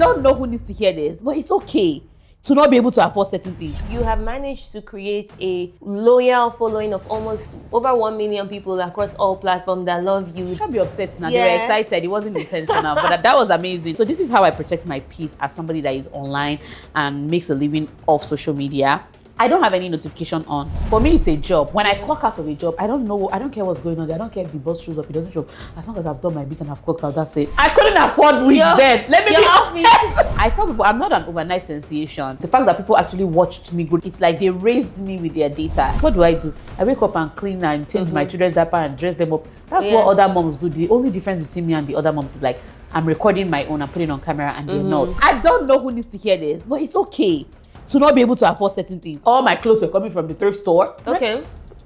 don't know who needs to hear this, but it's okay to not be able to afford certain things. You have managed to create a loyal following of almost over 1 million people across all platforms that love you. Don't be upset now. They were excited. It wasn't intentional, but that was amazing. So this is how I protect my peace as somebody that is online and makes a living off social media. I don't have any notification on. For me, it's a job. When I clock out of a job, I don't care what's going on. I don't care if the boss shows up, it doesn't show up. As long as I've done my bit and I've clocked out, that's it. I couldn't afford weeks then. Let me be honest. I tell people I'm not an overnight sensation. The fact that people actually watched me good, it's like they raised me with their data. What do? I wake up and clean and change my children's diaper and dress them up. That's what other moms do. The only difference between me and the other moms is like I'm recording my own and putting it on camera and they're not. I don't know who needs to hear this, but it's okay to not be able to afford certain things. All my clothes were coming from the thrift store. Okay.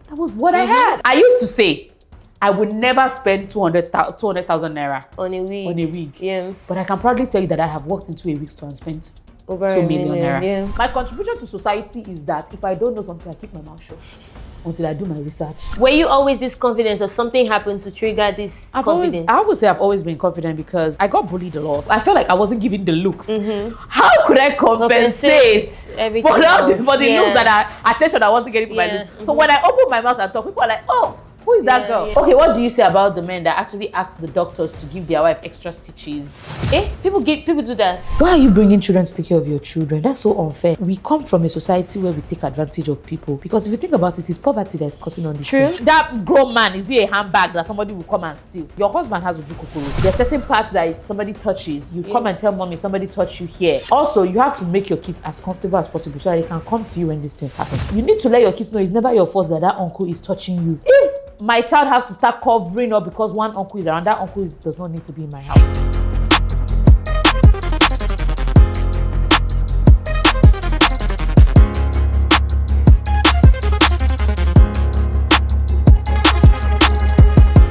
That was what I had. I used to say, I would never spend 200,000 naira on a wig. Yeah. But I can proudly tell you that I have walked into a wig store and spent over 2 million naira. Yeah. My contribution to society is that if I don't know something, I keep my mouth shut until I do my research. Were you always this confident or something happened to trigger this confidence? I would say I've always been confident because I got bullied a lot. I felt like I wasn't given the looks. How could I compensate for the looks that attention I wasn't getting for my looks? So when I open my mouth and talk, people are like, oh, who is that girl? Okay, what do you say about the men that actually ask the doctors to give their wife extra stitches? People do that. Why are you bringing children to take care of your children? That's so unfair. We come from a society where we take advantage of people because if you think about it, it's poverty that is causing all this. True. That grown man, is he a handbag that somebody will come and steal? Your husband has a Coco. There are certain parts that somebody touches. You come and tell mommy somebody touched you here. Also, you have to make your kids as comfortable as possible so that they can come to you when these things happen. You need to let your kids know it's never your fault that uncle is touching you. If my child has to start covering up because one uncle is around, that uncle does not need to be in my house.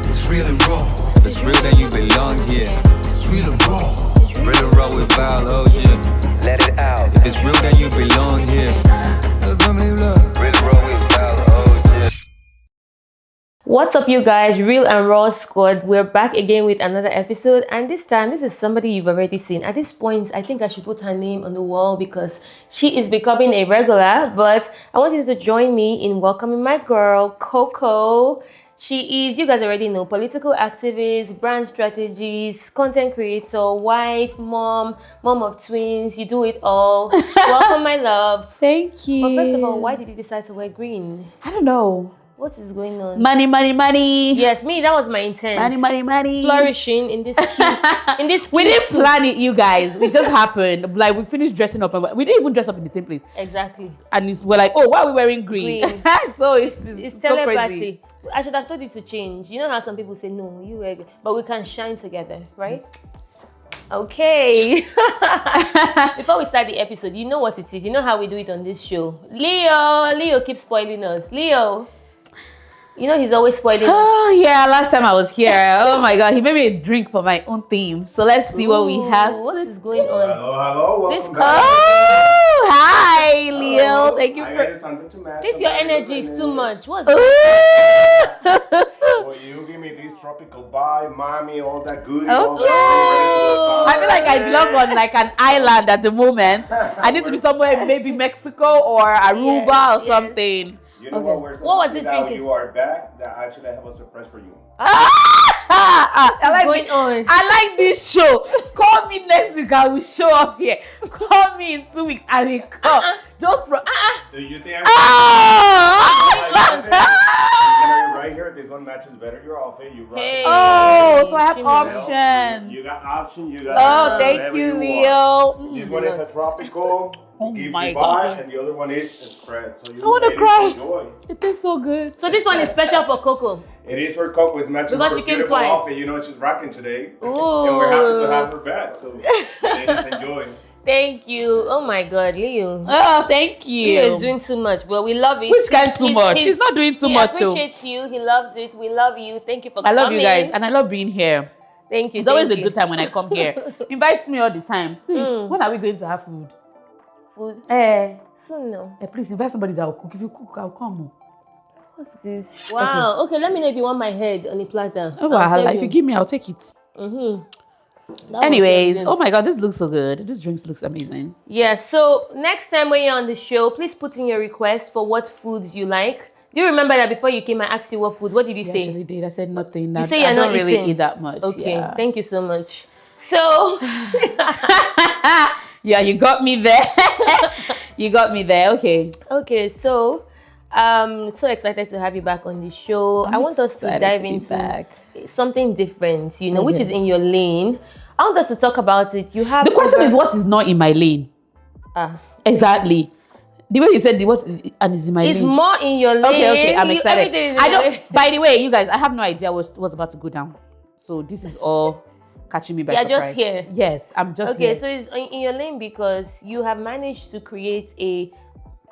It's real and raw. If it's real, then you belong here. It's real and raw. Real and raw with Val Ojeah. Let it out. If it's real, then you belong here. Real and raw with Val Ojeah. What's up, you guys? Real and Raw Squad. We're back again with another episode, and this time this is somebody you've already seen. At this point, I think I should put her name on the wall because she is becoming a regular. But I want you to join me in welcoming my girl, Coco. She is, you guys already know, political activist, brand strategist, content creator, wife, mom of twins. You do it all. Welcome, my love. Thank you. But first of all, why did you decide to wear green? I don't know. What is going on? Money, money, money. Yes, that was my intent. Money, money, money. Flourishing in this cute, we didn't plan it, you guys. It just happened. Like, we finished dressing up and we didn't even dress up in the same place. Exactly. And we're like, oh, why are we wearing green? So it's so telepathy. Crazy. I should have told you to change. You know how some people say, no, you wear green. But we can shine together, right? Okay. Before we start the episode, you know what it is. You know how we do it on this show. Leo keeps spoiling us. Leo. You know he's always spoiling us. Oh yeah, last time I was here, oh my god, he made me a drink for my own theme. So let's see what we have. What is going on? Hello, welcome back. Oh, hi, Leo. Thank you for something to match. Your energy is too much. What's Well, you give me this tropical vibe, mommy, all that good. Okay. I feel like I belong on like an island at the moment. I need to be somewhere, maybe Mexico or Aruba or something. You know what was this drinking? You are back. That actually I have a surprise for you. What's going on? I like this show. Call me next week. I will show up here. Call me in 2 weeks. I will come. Just from. Do you think right here? This one matches better your outfit. You hey. So I have options. You got options. You got. Thank you, Leo. This one is a tropical. Gives my you god! And the other one is a spread. So you I want to cry. Enjoy. It tastes so good. So this one is special for Coco. It is for Coco. It's matching because her she came beautiful twice. outfit. You know she's rocking today. Ooh. And we're happy to have her back. So ladies, enjoy. Thank you. Oh my God, Leo. Oh, thank you. Leo is doing too much, but we love it. Which kind too much? He's not doing too much. He appreciates you. He loves it. We love you. Thank you for coming. I love you guys, and I love being here. Thank you. It's always a good time when I come here. Invites me all the time. Please, when are we going to have food? Food? Soon no. Please invite somebody that will cook. If you cook, I'll come. What's this? Wow. Okay, let me know if you want my head on the platter. Oh, if you give me, I'll take it. Anyways, oh my God, this looks so good. This drinks looks amazing. Yeah, so next time when you're on the show, please put in your request for what foods you like. Do you remember that before you came, I asked you what food? What did you say? I actually did. I said nothing. You say you're I not don't really eating. eat that much. Okay, Yeah. thank you so much. So, yeah, you got me there. You got me there. Okay. Okay, so so excited to have you back on the show. I want us to dive into something different, you know, which is in your lane. I want us to talk about it. You have the question is what is not in my lane? Exactly. The way you said what and is in my lane. It's more in your lane. Okay, I'm excited. I don't. By the way, you guys, I have no idea what's about to go down. So this is all catching me by surprise. You're just here. Yes, I'm just here. Okay, so it's in your lane because you have managed to create a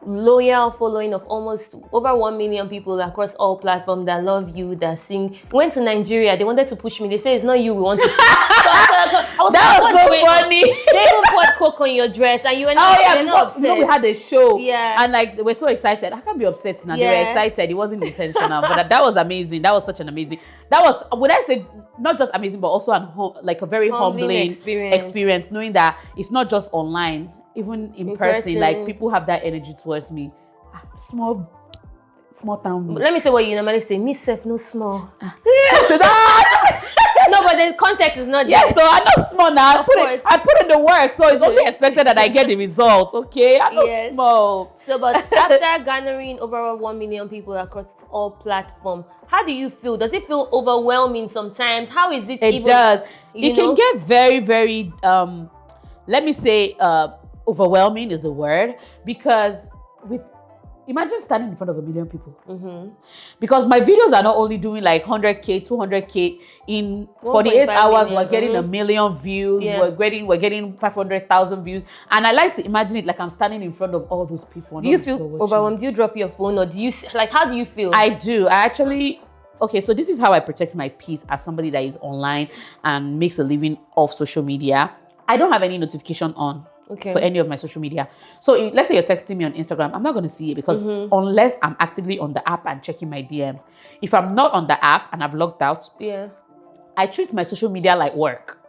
loyal following of almost over 1 million people across all platforms that love you, that sing. Went to Nigeria, they wanted to push me. They say it's not you we want to see. That was so funny. They even put Coco in your dress and you were not, not upset. You know, we had a show. Yeah. And like they were so excited. I can't be upset now. Yeah. They were excited. It wasn't intentional. But that was amazing. That was such an amazing. That was, would I say, not just amazing, but also like a very humbling experience, knowing that it's not just online. Even in person, like people have that energy towards me. Small town. Let me say what you normally say. Me self no small. No, but the context is not there. Yeah, so I'm not small now. I put in the work, so it's only expected that I get the results. Okay, I'm not small. So, but after garnering over 1 million people across all platforms, how do you feel? Does it feel overwhelming sometimes? How is it? It does. It can get very, very. Let me say. Overwhelming is the word, because imagine standing in front of 1 million people. Because my videos are not only doing like 100k, 200k in 48 hours. We're getting 1 million views. We're getting 500,000 views, and I like to imagine it like I'm standing in front of all those people. Do you feel overwhelmed? Do you drop your phone, or do you like? How do you feel? I do. I actually. Okay, so this is how I protect my peace as somebody that is online and makes a living off social media. I don't have any notification on. For any of my social media. So let's say you're texting me on Instagram, I'm not going to see it because unless I'm actively on the app and checking my DMs. If I'm not on the app and I've logged out, I treat my social media like work.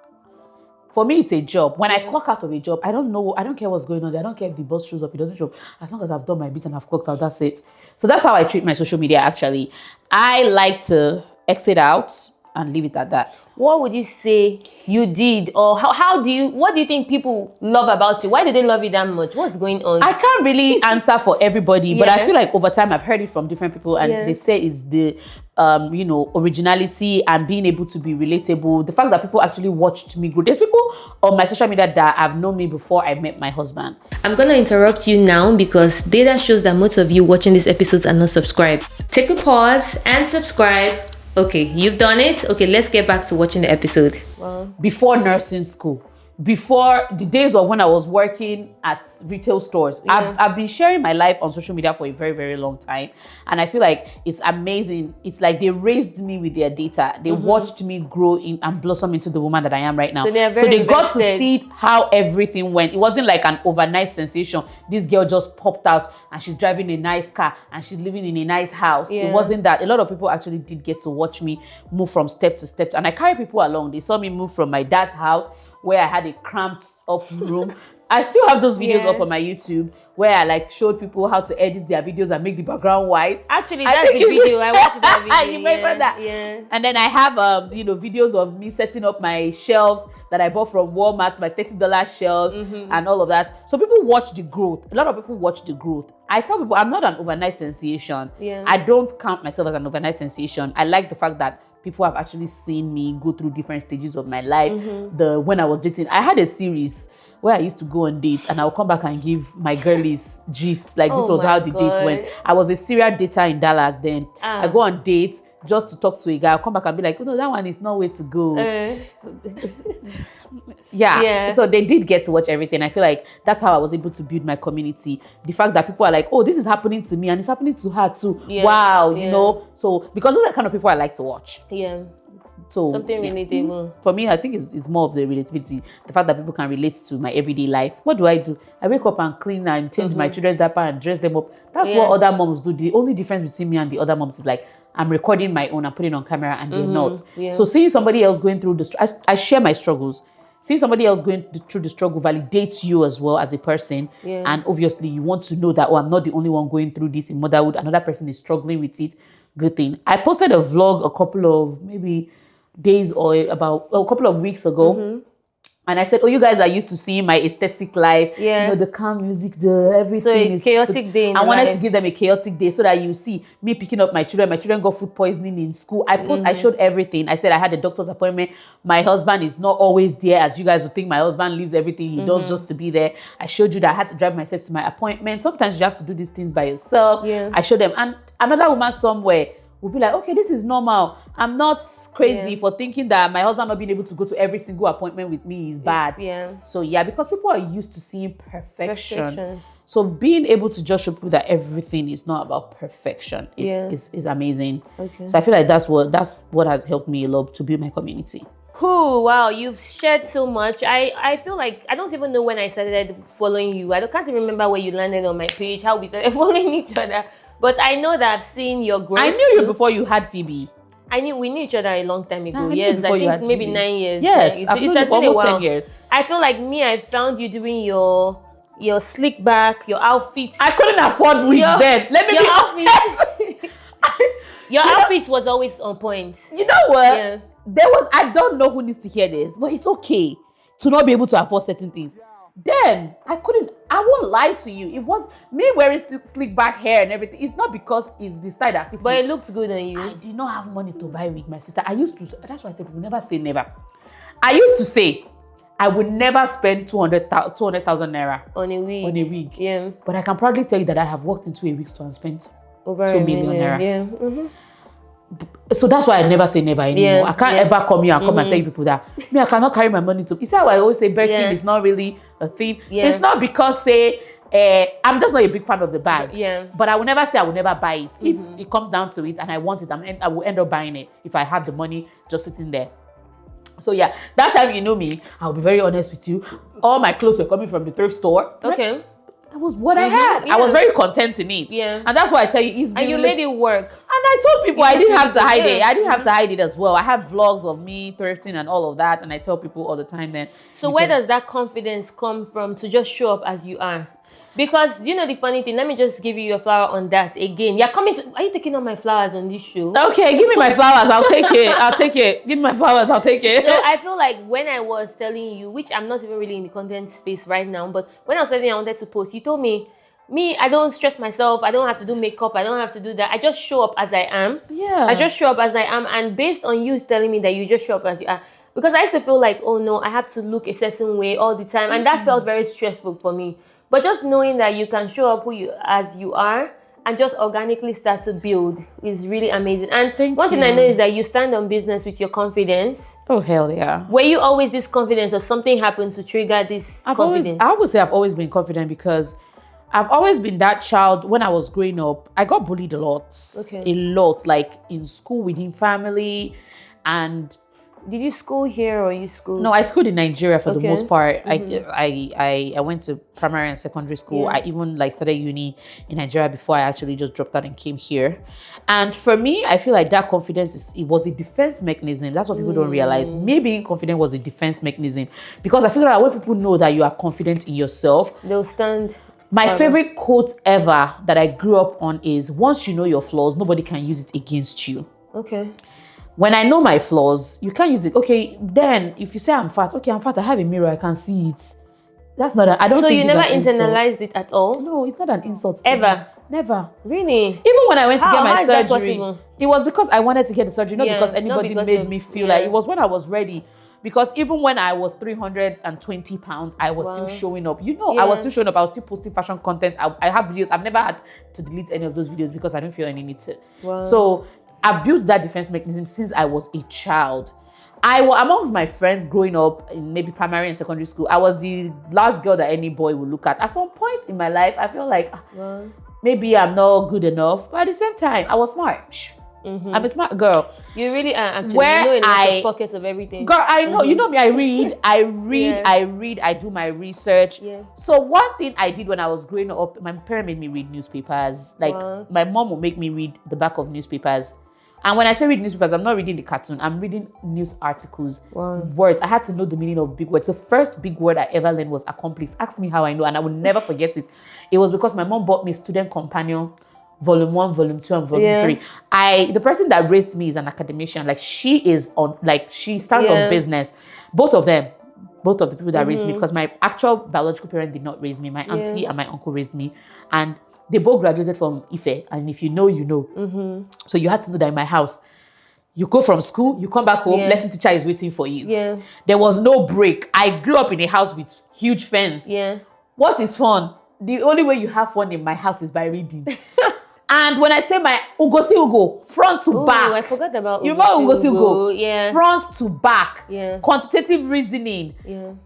For me, it's a job. When I clock out of a job, I don't care what's going on. I don't care if the boss shows up, it doesn't show up. As long as I've done my bit and I've clocked out, that's it. So that's how I treat my social media actually. I like to exit out and leave it at that. What would you say you did, or what do you think people love about you? Why do they love you that much? What's going on? I can't really answer for everybody, but I feel like over time I've heard it from different people, and they say it's the originality and being able to be relatable. The fact that people actually watched me grow. There's people on my social media that have known me before I met my husband. I'm gonna interrupt you now because data shows that most of you watching these episodes are not subscribed. Take a pause and subscribe. Okay, you've done it. Okay, let's get back to watching the episode. Before nursing school, before the days of when I was working at retail stores, I've been sharing my life on social media for a very, very long time. And I feel like it's amazing. It's like they raised me with their data. They watched me grow in and blossom into the woman that I am right now. So they got to see how everything went. It wasn't like an overnight sensation. This girl just popped out and she's driving a nice car and she's living in a nice house. It wasn't that. A lot of people actually did get to watch me move from step to step. And I carry people along. They saw me move from my dad's house, where I had a cramped up room. I still have those videos up on my YouTube where I like showed people how to edit their videos and make the background white. Actually, that's the video. I watched that video. You remember that? Yeah. And then I have videos of me setting up my shelves that I bought from Walmart, my $30 shelves and all of that. So people watch the growth. A lot of people watch the growth. I tell people I'm not an overnight sensation. I don't count myself as an overnight sensation. I like the fact that people have actually seen me go through different stages of my life. When I was dating, I had a series where I used to go on dates and I'll come back and give my girlies gist. Like this was how the dates went. I was a serial dater in Dallas then. I go on dates just to talk to a guy. I'll come back and be like, oh no, that one is not way to go. So they did get to watch everything. I feel like that's how I was able to build my community. The fact that people are like, oh, this is happening to me and it's happening to her too. Wow, you know. So because those are the kind of people I like to watch. So something relatable. For me, I think it's more of the relatability. The fact that people can relate to my everyday life. What do? I wake up and clean and change my children's diaper and dress them up. That's what other moms do. The only difference between me and the other moms is like I'm recording my own, I'm putting it on camera and they're not. So seeing somebody else going through I share my struggles. seeing somebody else going through the struggle validates you as well as a person. Yeah. And obviously you want to know that, oh, I'm not the only one going through this in motherhood. Another person is struggling with it. Good thing. I posted a vlog a couple of maybe days or about a couple of weeks ago. And I said, oh, you guys are used to seeing my aesthetic life. Yeah. You know, the calm music, the everything. So a is chaotic day in I wanted life. to give them a chaotic day so that you see me picking up my children. My children got food poisoning in school. I showed everything. I said I had a doctor's appointment. My husband is not always there, as you guys would think. My husband leaves everything he does just to be there. I showed you that I had to drive myself to my appointment. Sometimes you have to do these things by yourself. Yeah. I showed them. And another woman somewhere will be like, okay, this is normal. I'm not crazy for thinking that my husband not being able to go to every single appointment with me is bad. So yeah, because people are used to seeing perfection. So being able to just show people that everything is not about perfection is amazing. Okay. So I feel like that's what has helped me a lot to build my community. Ooh, wow, you've shared so much. I feel like I don't even know when I started following you. Can't even remember where you landed on my page, how we started following each other. But I know that I've seen your growth. I knew you before you had Phoebe. We knew each other a long time ago. I yes, I think maybe Phoebe. 9 years. Yes, Like, I've known you has for been a almost while. 10 years. I feel like I found you doing your slick back, your outfits. I couldn't afford wigs then. Let me your be outfit. Your outfit was always on point. You know what? Yeah. I don't know who needs to hear this, but it's okay to not be able to afford certain things. Then I won't lie to you. It was me wearing slick back hair and everything. It's not because it's the style that fits But me. it looked good on you. I did not have money to buy wig, my sister. That's why I said we'll never say never. I used to say I would never spend 200,000 naira On a wig. Yeah. But I can proudly tell you that I have walked into a wig store and spent Over 2 million naira. Yeah. So that's why I never say never anymore. Yeah, I can't ever come here and come and tell people that I cannot carry my money to. You see how I always say birthing is not really a thing. Yeah. It's not because I'm just not a big fan of the bag. Yeah. But I will never say I will never buy it. If it comes down to it and I want it, I will end up buying it if I have the money just sitting there. So yeah, that time you know me, I'll be very honest with you. All my clothes were coming from the thrift store. Okay. That was what I had. Yeah. I was very content in it. Yeah. And that's why I tell you, it's And you really- made it work. And I told people I didn't have to hide it. Yeah. I didn't have to hide it as well. I have vlogs of me thrifting and all of that. And I tell people all the time then. So where does that confidence come from to just show up as you are? Because you know the funny thing, let me just give you your flower on that again. Are you taking all my flowers on this show? Okay, give me my flowers. I'll take it. I'll take it. Give me my flowers. I'll take it. So I feel like when I was telling you, which I'm not even really in the content space right now, but when I was telling you I wanted to post, you told me, I don't stress myself. I don't have to do makeup. I don't have to do that. I just show up as I am. Yeah. I just show up as I am. And based on you telling me that you just show up as you are, because I used to feel like, oh no, I have to look a certain way all the time. And that felt very stressful for me. But just knowing that you can show up as you are and just organically start to build is really amazing. And one thing I know is that you stand on business with your confidence. Oh, hell yeah. Were you always this confident or something happened to trigger this confidence? I would say I've always been confident because I've always been that child. When I was growing up, I got bullied a lot. Okay. A lot, like in school, within family. And did you school here or you school? no, I schooled in Nigeria for the Okay. most part. I went to primary and secondary school. Yeah. I even started uni in Nigeria before I actually just dropped out and came here. And for me, I feel like that confidence it was a defense mechanism. That's what people don't realize. Me being confident was a defense mechanism because I feel like when people know that you are confident in yourself, They'll stand. my favorite quote ever that I grew up on is, once you know your flaws, nobody can use it against you. Okay. When I know my flaws, you can't use it. Okay, then if you say I'm fat, okay, I'm fat, I have a mirror, I can see it. That's not I don't So think you it's never an insult. internalized it at all? No, it's not an insult. to Ever? me. Never. Really? Even when I went to get my How is that surgery, possible? it was because I wanted to get the surgery, not Yeah, because not anybody because made of- me feel yeah. like it was when I was ready. Because even when I was 320 pounds, I was still Wow. showing up. You know, Yeah. I was still showing up. I was still posting fashion content. I have videos. I've never had to delete any of those videos because I don't feel any need to. Wow. So I built that defense mechanism since I was a child. Amongst my friends growing up in maybe primary and secondary school, I was the last girl that any boy would look at. At some point in my life, I feel like Wow. maybe I'm not good enough, but at the same time, I was smart. I'm a smart girl. You really are actually. Where you know in lots I- of pockets of everything. Girl, I know. You know me. I read. Yeah. I do my research. Yeah. So one thing I did when I was growing up, my parents made me read newspapers. Like Wow. my mom would make me read the back of newspapers. And when I say read newspapers, I'm not reading the cartoon. I'm reading news articles, words. I had to know the meaning of big words. The first big word I ever learned was accomplice. Ask me how I know, and I will never forget it. It was because my mom bought me Student Companion, Volume 1, Volume 2, and Volume 3. The person that raised me is an academician. Like, she stands on business. Both of the people that raised me, because my actual biological parent did not raise me. My auntie and my uncle raised me. And they both graduated from Ife, and if you know, you know. So you had to know that in my house, you go from school, you come back home, lesson teacher is waiting for you. There was no break. I grew up in a house with huge fence. What is fun? The only way you have fun in my house is by reading. And when I say my Ugosi Ugo, front to back. I forgot about you remember Ugosi Ugo? Yeah. Front to back. Quantitative reasoning.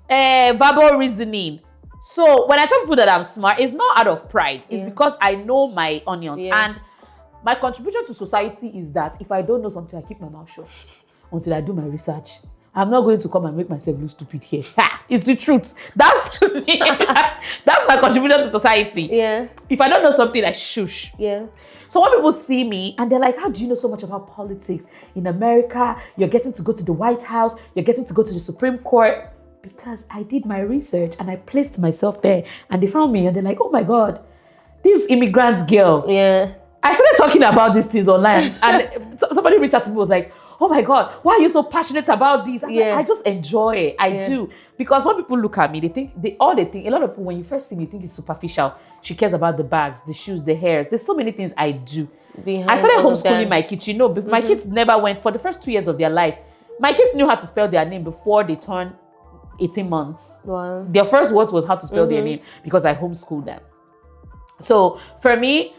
Verbal reasoning. So when I tell people that I'm smart, it's not out of pride. It's because I know my onions. And my contribution to society is that if I don't know something, I keep my mouth shut until I do my research. I'm not going to come and make myself look stupid here. It's the truth. That's me. That's my contribution to society. If I don't know something, I shush. So when people see me and they're like, how do you know so much about politics? In America, you're getting to go to the White House, you're getting to go to the Supreme Court. Because I did my research and I placed myself there, and they found me and they're like, oh my God, this immigrant girl. I started talking about these things online, and somebody reached out to me, was like, oh my God, why are you so passionate about this? Like, I just enjoy it. I do. Because when people look at me, they think, a lot of people, when you first see me, think it's superficial. She cares about the bags, the shoes, the hairs. There's so many things I do. I started homeschooling my kids. You know, my kids never went, for the first 2 years of their life, my kids knew how to spell their name before they turned 18 months. Their first words was how to spell their name, because I homeschooled them. So for me,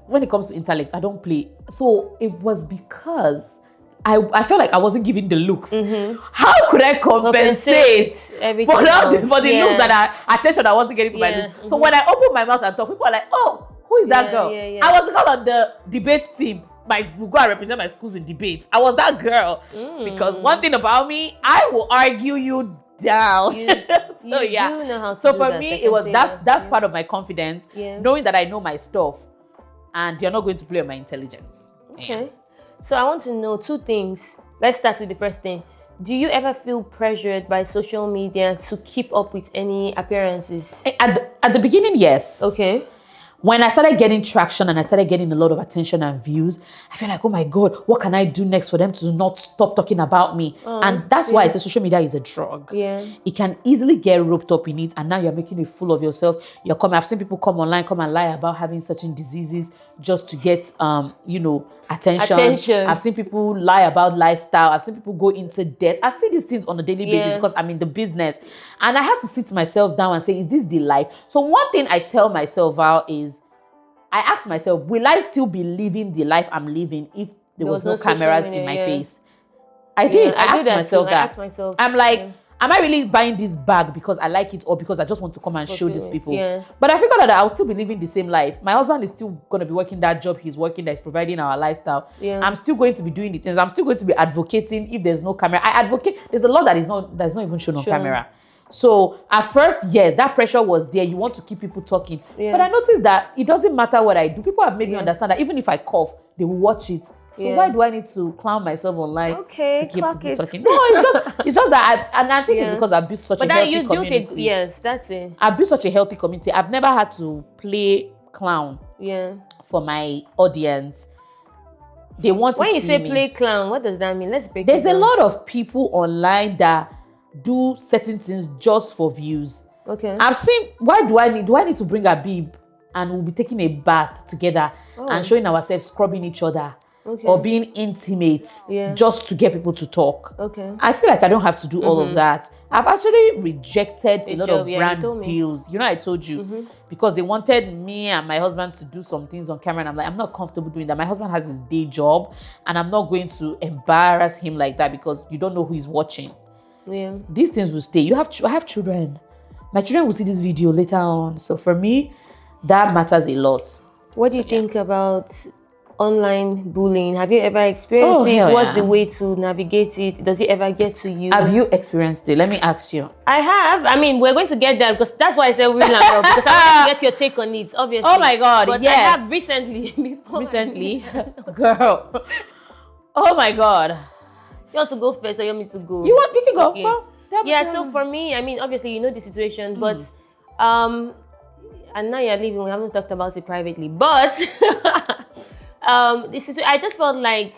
when it comes to intellect, I don't play. So it was because I felt like I wasn't giving the looks. How could I compensate for the looks that attention I wasn't getting for my looks? So when I opened my mouth and talk, people are like, oh, who is that girl? I was the girl on the debate team. Will go and represent my schools in debate. I was that girl. Because one thing about me, I will argue you down. So you do know how to so do for that. me, it was that's part of my confidence, knowing that I know my stuff, and you're not going to play on my intelligence. Okay. So I want to know 2 things. Let's start with the first thing. Do you ever feel pressured by social media to keep up with any appearances? At the beginning, yes. Okay. When I started getting traction and I started getting a lot of attention and views, I feel like, oh my God, what can I do next for them to not stop talking about me? And that's why I say social media is a drug. It can easily get roped up in it, and now you're making a fool of yourself. I've seen people come online, come and lie about having certain diseases just to get, attention. I've seen people lie about lifestyle. I've seen people go into debt. I see these things on a daily basis because I'm in the business. And I had to sit myself down and say, is this the life? So one thing I tell myself, Val, is I ask myself, will I still be living the life I'm living if there was no cameras in my face? I did. I asked myself that. I'm like, am I really buying this bag because I like it, or because I just want to come and show these people? But I figured out that I'll still be living the same life. My husband is still going to be working that job he's working, that is providing our lifestyle. I'm still going to be doing the things. I'm still going to be advocating if there's no camera. I advocate. There's a lot that's not even shown on camera. So at first, yes, that pressure was there. You want to keep people talking. But I noticed that it doesn't matter what I do. People have made me understand that even if I cough, they will watch it. So why do I need to clown myself online to keep people talking? No, it's just that I think it's because I built such a healthy community. Yes, that's it. I built such a healthy community. I've never had to play clown for my audience. They want to see me. When you say play clown, what does that mean? Let's break it down. There's a lot of people online that do certain things just for views. Okay. I've seen, do I need to bring a bib and we'll be taking a bath together and showing ourselves scrubbing each other or being intimate just to get people to talk. Okay. I feel like I don't have to do all of that. I've actually rejected a lot of brand deals. You know, I told you because they wanted me and my husband to do some things on camera, and I'm like, I'm not comfortable doing that. My husband has his day job and I'm not going to embarrass him like that because you don't know who is watching. These things will stay. I have children. My children will see this video later on. So for me, that matters a lot. What do you think about online bullying? Have you ever experienced it? What's the way to navigate it? Does it ever get to you? Have you experienced it? Let me ask you. I have. I mean, we're going to get there because that's why I said real and raw, because I want to get your take on it, obviously. Oh my God, but yes. I have recently, recently. Girl. Oh my God. You want to go first or you want me to go? You can go. Okay. Well, Yeah, so for me, I mean, obviously, you know the situation, but, and now you're leaving, we haven't talked about it privately, but, I just felt like,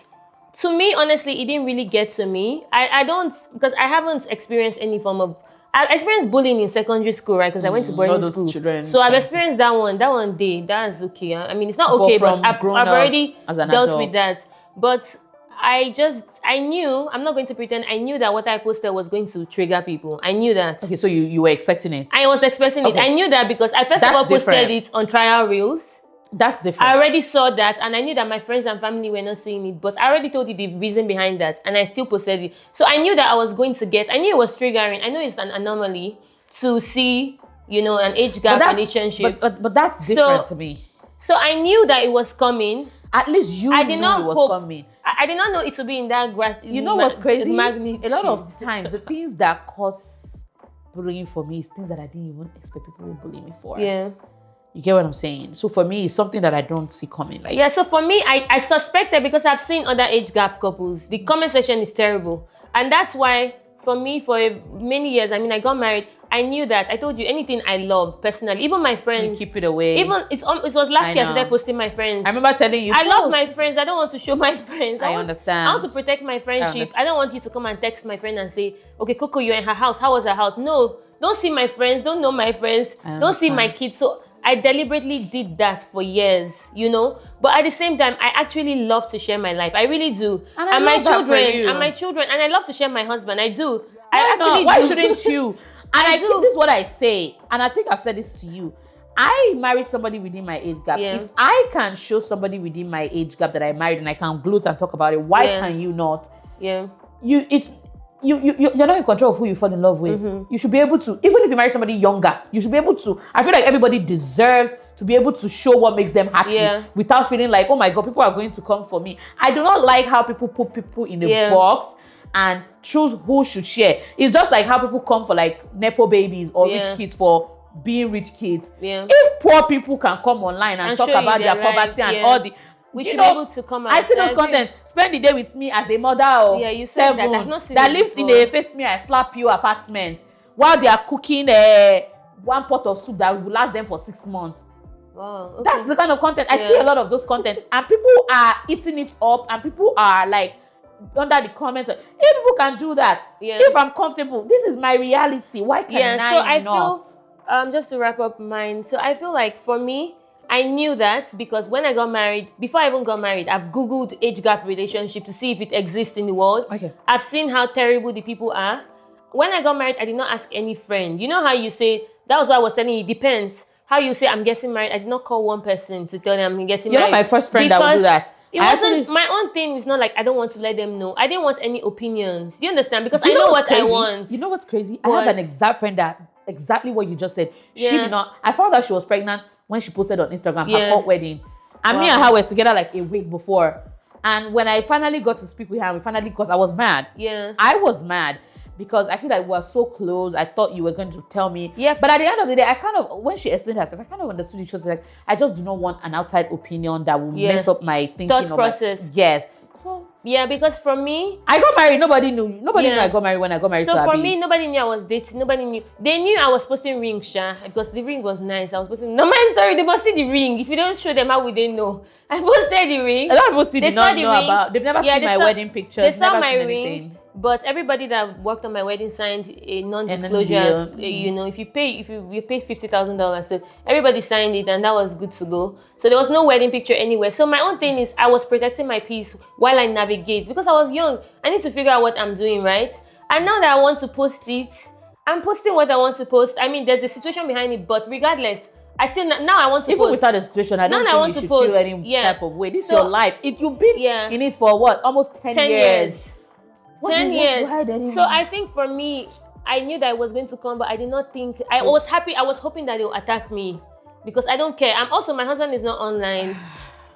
to me, honestly, it didn't really get to me. I don't, because I haven't experienced any form of, I've experienced bullying in secondary school, right? Because I went to boarding school. So I've experienced that one day. That's okay. I mean, it's not okay, but I've already dealt with that. But I knew, I'm not going to pretend, I knew that what I posted was going to trigger people. I knew that. Okay, so you were expecting it? I was expecting it. I knew that because I first of all posted it on trial reels. That's different. I already saw that and I knew that my friends and family were not seeing it, but I already told you the reason behind that and I still posted it. So I knew that I was going to I knew it was triggering. I know it's an anomaly to see, you know, an age gap relationship. But that's different to me. So I knew that it was coming. At least you knew it was coming. I did not know it would be in that You know what's crazy? Magnitude. A lot of times, the things that cause bullying for me is things that I didn't even expect people would bully me for. Yeah. You get what I'm saying? So for me, it's something that I don't see coming. Like, yeah, so for me, I suspected because I've seen other age gap couples. The comment section is terrible. And that's why, for me, for many years, I mean, I got married, I knew that. I told you, anything I love personally, even my friends. You keep it away. Even, it was last year that I posted my friends. I remember telling you. I love my friends. I don't want to show my friends. I understand. I want to protect my friendship. I don't want you to come and text my friend and say, okay, Coco, you're in her house. How was her house? No, don't see my friends. Don't know my friends. Don't see my kids. So I deliberately did that for years, you know. But at the same time, I actually love to share my life. I really do. And my children. And I love to share my husband. I do. Why shouldn't you? And I think this is what I say. And I think I've said this to you. I married somebody within my age gap. Yeah. If I can show somebody within my age gap that I married and I can gloat and talk about it, why can you not? Yeah. You're not in control of who you fall in love with. You should be able to, even if you marry somebody younger, you should be able to. I feel like everybody deserves to be able to show what makes them happy without feeling like, oh my God, people are going to come for me. I do not like how people put people in a box and choose who should share. It's just like how people come for like nepo babies or rich kids for being rich kids. If poor people can come online and talk about their poverty and all the, we should be able to come out. I see those content. Spend the day with me as a mother of you said 7 that. I've not seen that lives in a face me I slap you apartment while they are cooking one pot of soup that will last them for 6 months. Wow, okay. That's the kind of content I see. A lot of those content and people are eating it up and people are like under the comments, if people can do that, if I'm comfortable, this is my reality. Why can I not? Feel, just to wrap up mine, so I feel like for me, I knew that because when I got married, before I even got married, I've Googled age gap relationship to see if it exists in the world. Okay. I've seen how terrible the people are. When I got married, I did not ask any friend. You know how you say, that was what I was telling you, it depends. How you say I'm getting married, I did not call one person to tell them I'm getting married. You're not my first friend that would do that. It wasn't my own thing. It's not like I don't want to let them know. I didn't want any opinions. Do you understand? Because I know what I want. You know what's crazy? I have an exact friend that exactly what you just said. She did not. I found out she was pregnant when she posted on Instagram her court wedding, and me and her were together like a week before. And when I finally got to speak with her, because I was mad. Yeah, I was mad. Because I feel like we're so close. I thought you were going to tell me. Yeah. But at the end of the day, when she explained herself, I kind of understood it. She was like, I just do not want an outside opinion that will mess up my thinking. Thought process. Yes. So yeah, because for me, I got married. Nobody knew. Nobody knew I got married when I got married. So for me, nobody knew I was dating. Nobody knew. They knew I was posting rings, Sha, because the ring was nice. I was posting. No, my story. They must see the ring. If you don't show them, how would they know? I posted the ring. A lot of people did not know about. They've never seen my wedding pictures. They saw my ring. But everybody that worked on my wedding signed a non-disclosure. You know, if you pay $50,000, so everybody signed it, and that was good to go. So there was no wedding picture anywhere. So my own thing is, I was protecting my peace while I navigate because I was young. I need to figure out what I'm doing, right? And now that I want to post it, I'm posting what I want to post. I mean, there's a situation behind it, but regardless, I still now I want to post. Even without a situation, I don't think you should feel any type of way. This is your life. You've been in it for what? Almost 10 years. 10 years. So I think for me, I knew that it was going to come, but I did not think. I was happy. I was hoping that they would attack me because I don't care. I'm also, my husband is not online.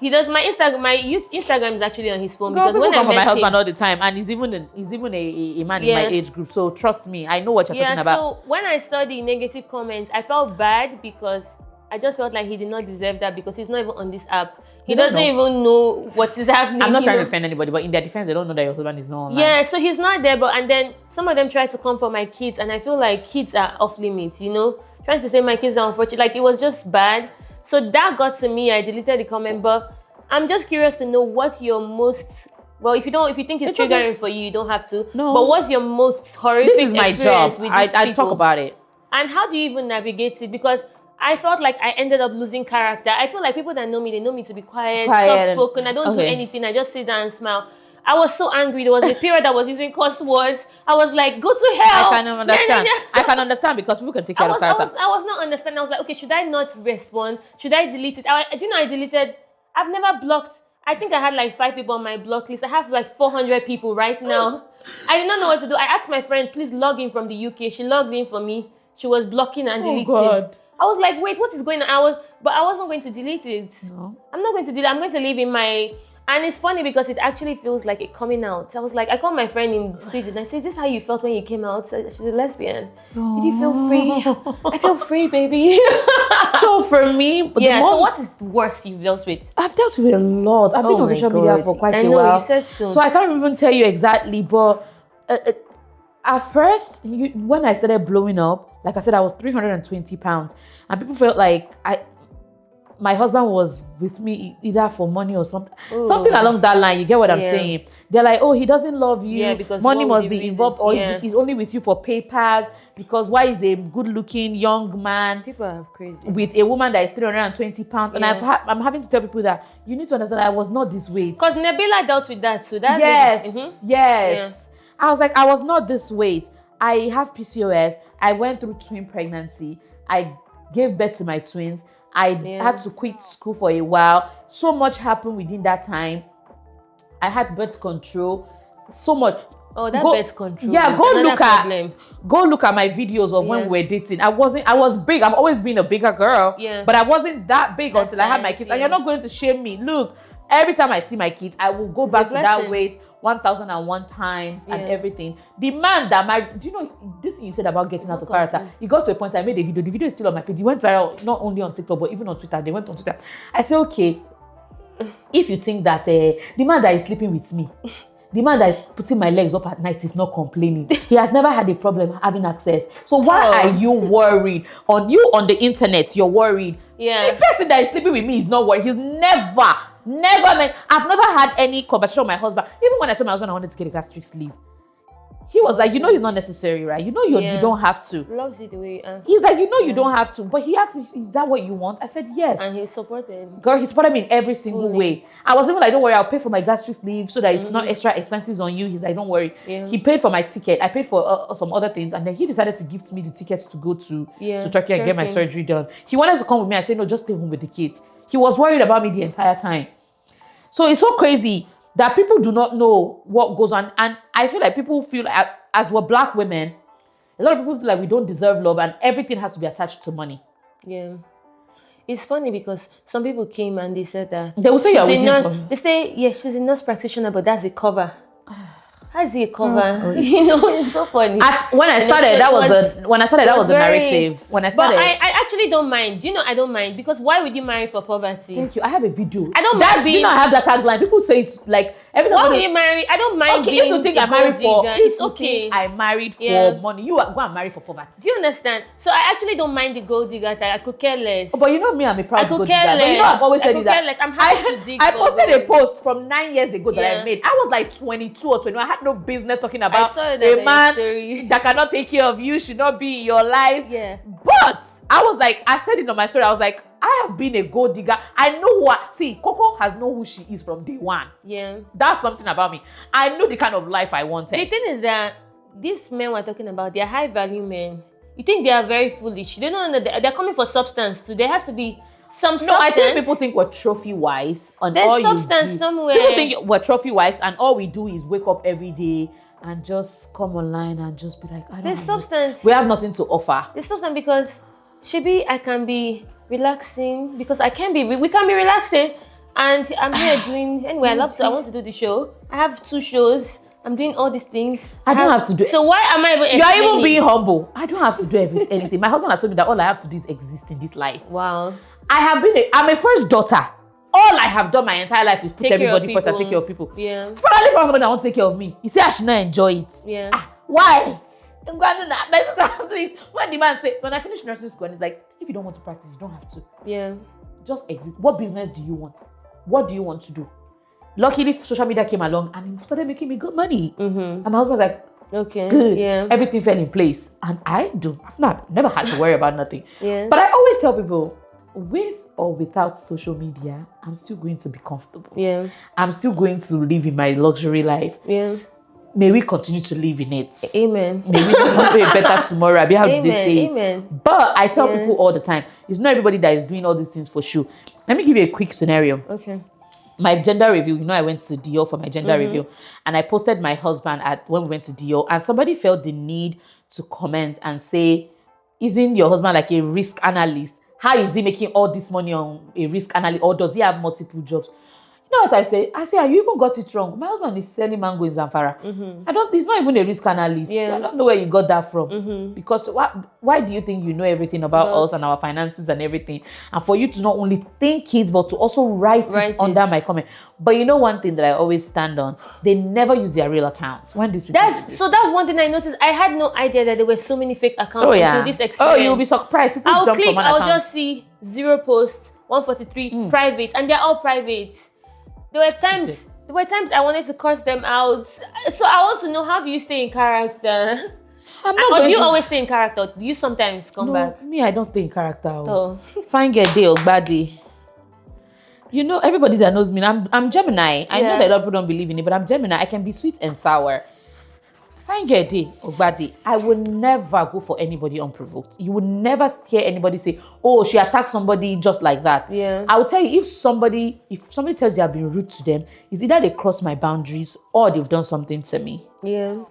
He does my Instagram. My Instagram is actually on his phone. Because when I met my husband all the time, and he's even a man in my age group. So trust me, I know what you're talking about. So when I saw the negative comments, I felt bad because I just felt like he did not deserve that because he's not even on this app. He doesn't even know what is happening. I'm not trying to offend anybody, but in their defense, they don't know that your husband is not online. Yeah, so he's not there, and then some of them try to come for my kids, and I feel like kids are off limits, trying to say my kids are unfortunate. Like, it was just bad. So that got to me. I deleted the comment, but I'm just curious to know what your most... Well, if you think it's triggering for you don't have to. No. But what's your most horrific This is my experience job. with these I people? talk about it. And how do you even navigate it? Because I felt like I ended up losing character. I feel like people that know me, they know me to be quiet, soft-spoken. I don't do anything. I just sit down and smile. I was so angry. There was a period I was using curse words. I was like, go to hell. I can understand. I can understand because people can take care of character. I was not understanding. I was like, okay, should I not respond? Should I delete it? I deleted. I've never blocked. I think I had like 5 people on my block list. I have like 400 people right now. I did not know what to do. I asked my friend, please log in from the UK. She logged in for me. She was blocking and deleting. God. I was like, wait, what is going on? But I wasn't going to delete it. No. I'm not going to delete it. I'm going to leave in my... And it's funny because it actually feels like a coming out. I was like, I called my friend in Sweden. I said, is this how you felt when you came out? She's a lesbian. Oh. Did you feel free? I feel free, baby. So for me... so what is the worst you've dealt with? I've dealt with a lot. I've been on social media for quite a while. I know, you said so. So I can't even tell you exactly, but at first, when I started blowing up, like I said, I was 320 pounds. And people felt like my husband was with me either for money or something. Ooh. Something along that line. You get what I'm saying? They're like, oh, he doesn't love you. Yeah, because money must be involved. Or yeah. he's only with you for papers. Because why is a good-looking young man people are crazy with a woman that is 320 pounds? And I'm having to tell people that you need to understand I was not this weight. Because Nabila dealt with that too. Yes. Yeah. I was like, I was not this weight. I have PCOS. I went through twin pregnancy. I gave birth to my twins. I had to quit school for a while. So much happened within that time. I had birth control. So much. Oh, that birth control. Yeah, go look at my videos of when we were dating. I was big. I've always been a bigger girl. Yeah. But I wasn't that big until I had my kids. And you're not going to shame me. Look, every time I see my kids, I will go back to that weight 1,001 times and everything. The man that married, do you know this thing you said about getting out of character? You got to a point I made a video. The video is still on my page. It went viral, not only on TikTok, but even on Twitter. They went on Twitter. I said, okay, if you think that the man that is sleeping with me, the man that is putting my legs up at night is not complaining. He has never had a problem having access. So why are you worried? On the internet, you're worried. Yeah. The person that is sleeping with me is not worried. He's never met. I've never had any conversation with my husband. Even when I told my husband I wanted to get a gastric sleeve, he was like, it's not necessary, right? You don't have to. Loves it the way. He's like, you don't have to. But he asked me, is that what you want? I said, yes. And he supported. Girl, he supported me in every single way. I was even like, don't worry, I'll pay for my gastric sleeve so that it's not extra expenses on you. He's like, don't worry. Yeah. He paid for my ticket. I paid for some other things. And then he decided to gift me the tickets to go to Turkey and get my surgery done. He wanted to come with me. I said, no, just stay home with the kids. He was worried about me the entire time. So it's so crazy that people do not know what goes on. And I feel like people feel like, as we're Black women, a lot of people feel like we don't deserve love and everything has to be attached to money. Yeah. It's funny because some people came and they said that they will say you're a nurse. They say, yeah, she's a nurse practitioner, but that's a cover. How's it a cover? It's so funny. When I started, that was the narrative. When I started, but I actually don't mind. I don't mind because why would you marry for poverty? Thank you. I have a video. I don't mind being. I have that tagline. People say it's like every time. Why would you marry? I don't mind being. If you think I married for, it's okay. I married for money. You go and marry for poverty. Do you understand? So I actually don't mind the gold digger tag. I could care less. But you know me, I'm a proud gold digger. But I've always said that. I'm happy to dig. I posted a post from 9 years ago that I made. I was like 22 or 21. I had no business talking about a man that cannot take care of you, should not be in your life. Yeah. But I was like, I said it on my story. I was like, I have been a gold digger. I know Coco has known who she is from day one. Yeah. That's something about me. I know the kind of life I wanted. The thing is that these men we're talking about, they're high value men. You think they are very foolish. They don't know that they're coming for substance too. There has to be some substance. No, I think people think we're trophy wives. There's substance somewhere. People think we're trophy wives and all we do is wake up every day and just come online and just be like, there's substance. We have nothing to offer. There's substance because I can be relaxing because we can be relaxing and I'm here doing, anyway, I want to do the show. I have 2 shows. I'm doing all these things. I don't have to do it. So why am I even You're even being humble. I don't have to do anything. My husband has told me that all I have to do is exist in this life. Wow. I'm a first daughter all I have done my entire life is put Take care of everybody first and people. take care of people. Yeah. Finally found somebody that wants to take care of me. You say I should not enjoy it. Yeah. Why? I'm going to that. My sister, please. When the man said, when I finished nursing school, and he's like, if you don't want to practice, you don't have to. Yeah. Just exit. What business do you want? What do you want to do? Luckily, social media came along and it started making me good money. And my husband was like, okay. good. Yeah. Everything fell in place. And I've never had to worry about nothing. Yeah. But I always tell people, with or without social media, I'm still going to be comfortable. Yeah. I'm still going to live in my luxury life. Yeah. May we continue to live in it. Amen. May we do a better tomorrow. How do they say it? Amen. But I tell people all the time, it's not everybody that is doing all these things for show. Let me give you a quick scenario. Okay. My gender review, I went to Dior for my gender review, and I posted my husband when we went to Dior, and somebody felt the need to comment and say, isn't your husband like a risk analyst? How is he making all this money on a risk analyst, or does he have multiple jobs? You know what I say? I say, you even got it wrong. My husband is selling mango in Zamfara. He's not even a risk analyst. Yeah. I don't know where you got that from. Because why do you think you know everything about us and our finances and everything? And for you to not only think it, but to also write it under my comment. But you know one thing that I always stand on? They never use their real accounts. When these people That's one thing I noticed. I had no idea that there were so many fake accounts until this experience. Oh, you'll be surprised. People I'll jump click, from one I'll account. just see 0 posts, 143 private, and they're all private. There were times I wanted to curse them out. So I want to know, how do you stay in character? Or do you always stay in character? Do you sometimes come back? Me, I don't stay in character. Oh. Fine girl day or bad day. You know, everybody that knows me, I'm Gemini. I know that a lot of people don't believe in it, but I'm Gemini. I can be sweet and sour. Fine girl day or bad day. I will never go for anybody unprovoked. You will never hear anybody say, oh, she attacked somebody just like that. Yeah. I will tell you, if somebody tells you I've been rude to them, it's either they cross my boundaries or they've done something to me. Yeah.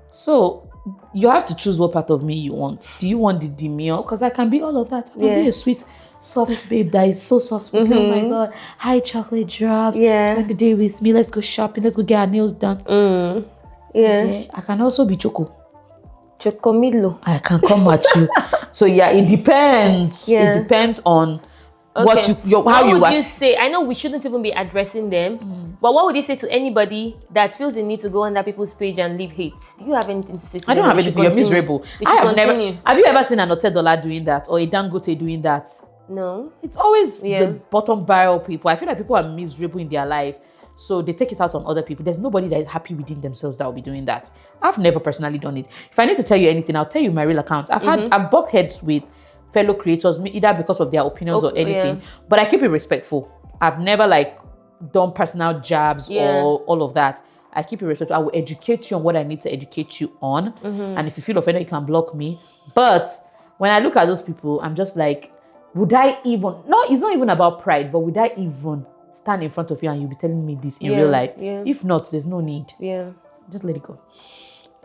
So you have to choose what part of me you want. Do you want the demure? Because I can be all of that. I can be a sweet, soft babe that is so soft spoken. Oh my God. Hi, chocolate drops. Yeah. Spend the day with me. Let's go shopping. Let's go get our nails done. Yeah. Okay. I can also be choco. Chocomilo. I can come at you. So yeah, it depends. Yeah. It depends on how What you would you say? I know we shouldn't even be addressing them, but what would you say to anybody that feels the need to go on that people's page and leave hate? Do you have anything to say to them? I don't have anything. You're miserable. Continue. Have you ever seen an $10 doing that or a Dangote doing that? No. It's always the bottom barrel people. I feel like people are miserable in their life, so they take it out on other people. There's nobody that is happy within themselves that will be doing that. I've never personally done it. If I need to tell you anything, I'll tell you my real account. I've bucked heads with fellow creators, either because of their opinions or anything, but I keep it respectful. I've never done personal jabs or all of that. I keep it respectful. I will educate you on what I need to educate you on, and if you feel offended, you can block me. But when I look at those people, I'm just like, would I even? No, it's not even about pride, but would I even stand in front of you and you'll be telling me this in real life? Yeah. If not, there's no need. Yeah. Just let it go.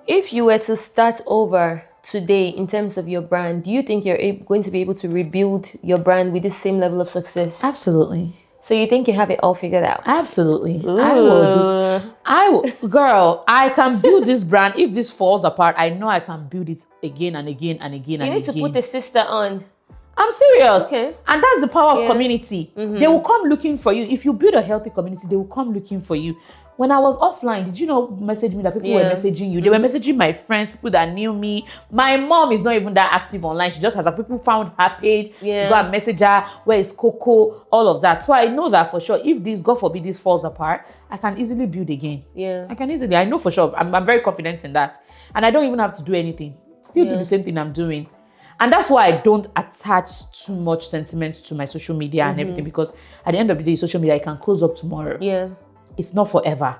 If you were to start over today in terms of your brand, do you think you're going to be able to rebuild your brand with the same level of success? Absolutely. So you think you have it all figured out? Absolutely. Ooh. I will. Girl, I can build this brand. If this falls apart, I know I can build it again and again and again and again. You need to put the sister on. I'm serious. Okay. And that's the power of community. They will come looking for you. If you build a healthy community, they will come looking for you. When I was offline, did you know message me that people were messaging you? They were messaging my friends, people that knew me. My mom is not even that active online. She just has people found her page to go and message her. Where is Coco? All of that. So I know that for sure. If this, God forbid, this falls apart, I can easily build again. Yeah. I can easily. I know for sure. I'm very confident in that. And I don't even have to do anything. Still do the same thing I'm doing. And that's why I don't attach too much sentiment to my social media and everything, because at the end of the day, social media, I can close up tomorrow. Yeah. It's not forever.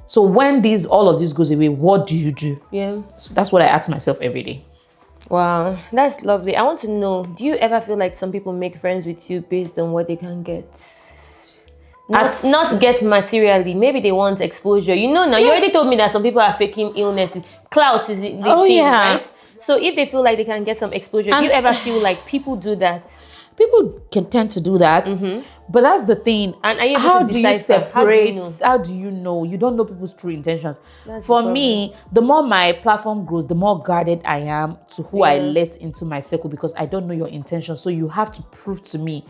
So when all of this goes away, what do you do? Yeah. So that's what I ask myself every day. Wow, that's lovely. I want to know, do you ever feel like some people make friends with you based on what they can get? Not get materially. Maybe they want exposure. You know now, you already told me that some people are faking illnesses. Clout is the thing, right? So if they feel like they can get some exposure, do you ever feel like people do that? People can tend to do that, but that's the thing. And are you able how to do you decipher? separate? How do you know? You don't know people's true intentions. For me, the more my platform grows, the more guarded I am to who I let into my circle, because I don't know your intentions. So you have to prove to me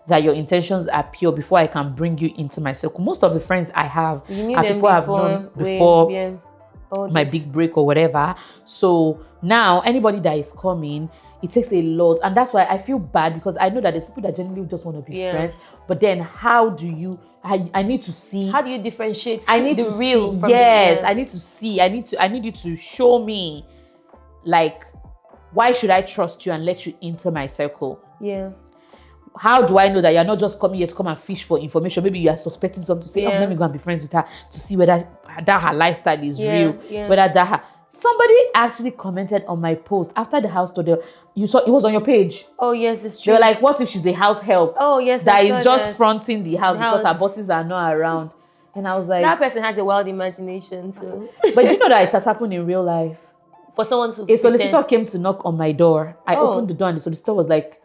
that your intentions are pure before I can bring you into my circle. Most of the friends I have You knew are them people I've known before my big break or whatever. So now anybody that is coming, it takes a lot, and that's why I feel bad, because I know that there's people that genuinely just want to be friends. But then how do you? I need to see. How do you differentiate? I need the to real see, from yes. the I need to see. I need you to show me, like, why should I trust you and let you into my circle? Yeah. How do I know that you're not just coming here to come and fish for information? Maybe you are suspecting something to say, oh, let me go and be friends with her to see whether that her lifestyle is real. Yeah. Whether that her... Somebody actually commented on my post after the house tour. You saw it was on your page. Oh yes, it's They true. were like, what if she's a house help? Oh yes, that I is saw just that. fronting the house because her bosses are not around. And I was like, that person has a wild imagination too. But you know that it has happened in real life. For someone to A solicitor came to knock on my door. I Oh. opened the door and the solicitor was like,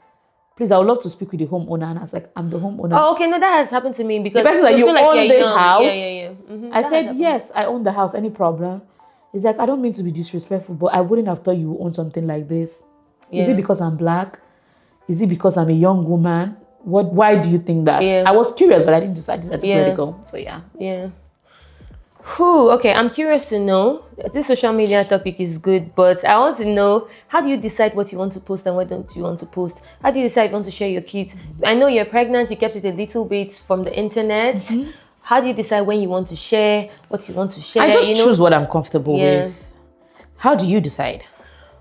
please, I would love to speak with the homeowner. And I was like, I'm the homeowner. Oh, okay, no, that has happened to me because The person like, you you feel own you're this young. house? Yeah. Mhm, I that said, has yes, I own the house. Any problem? He's like, I don't mean to be disrespectful, but I wouldn't have thought you would own something like this. Is Yeah. it because I'm black? Is it because I'm a young woman? Why do you think that? Yeah. I was curious, but I didn't decide. I just let it go. So yeah. Yeah. Whew, okay, I'm curious to know. This social media topic is good, but I want to know, how do you decide what you want to post and what don't you want to post? How do you decide if you want to share your kids? I know you're pregnant, you kept it a little bit from the internet. Mm-hmm. How do you decide when you want to share, what you want to share? I just choose what I'm comfortable Yeah. with. How do you decide?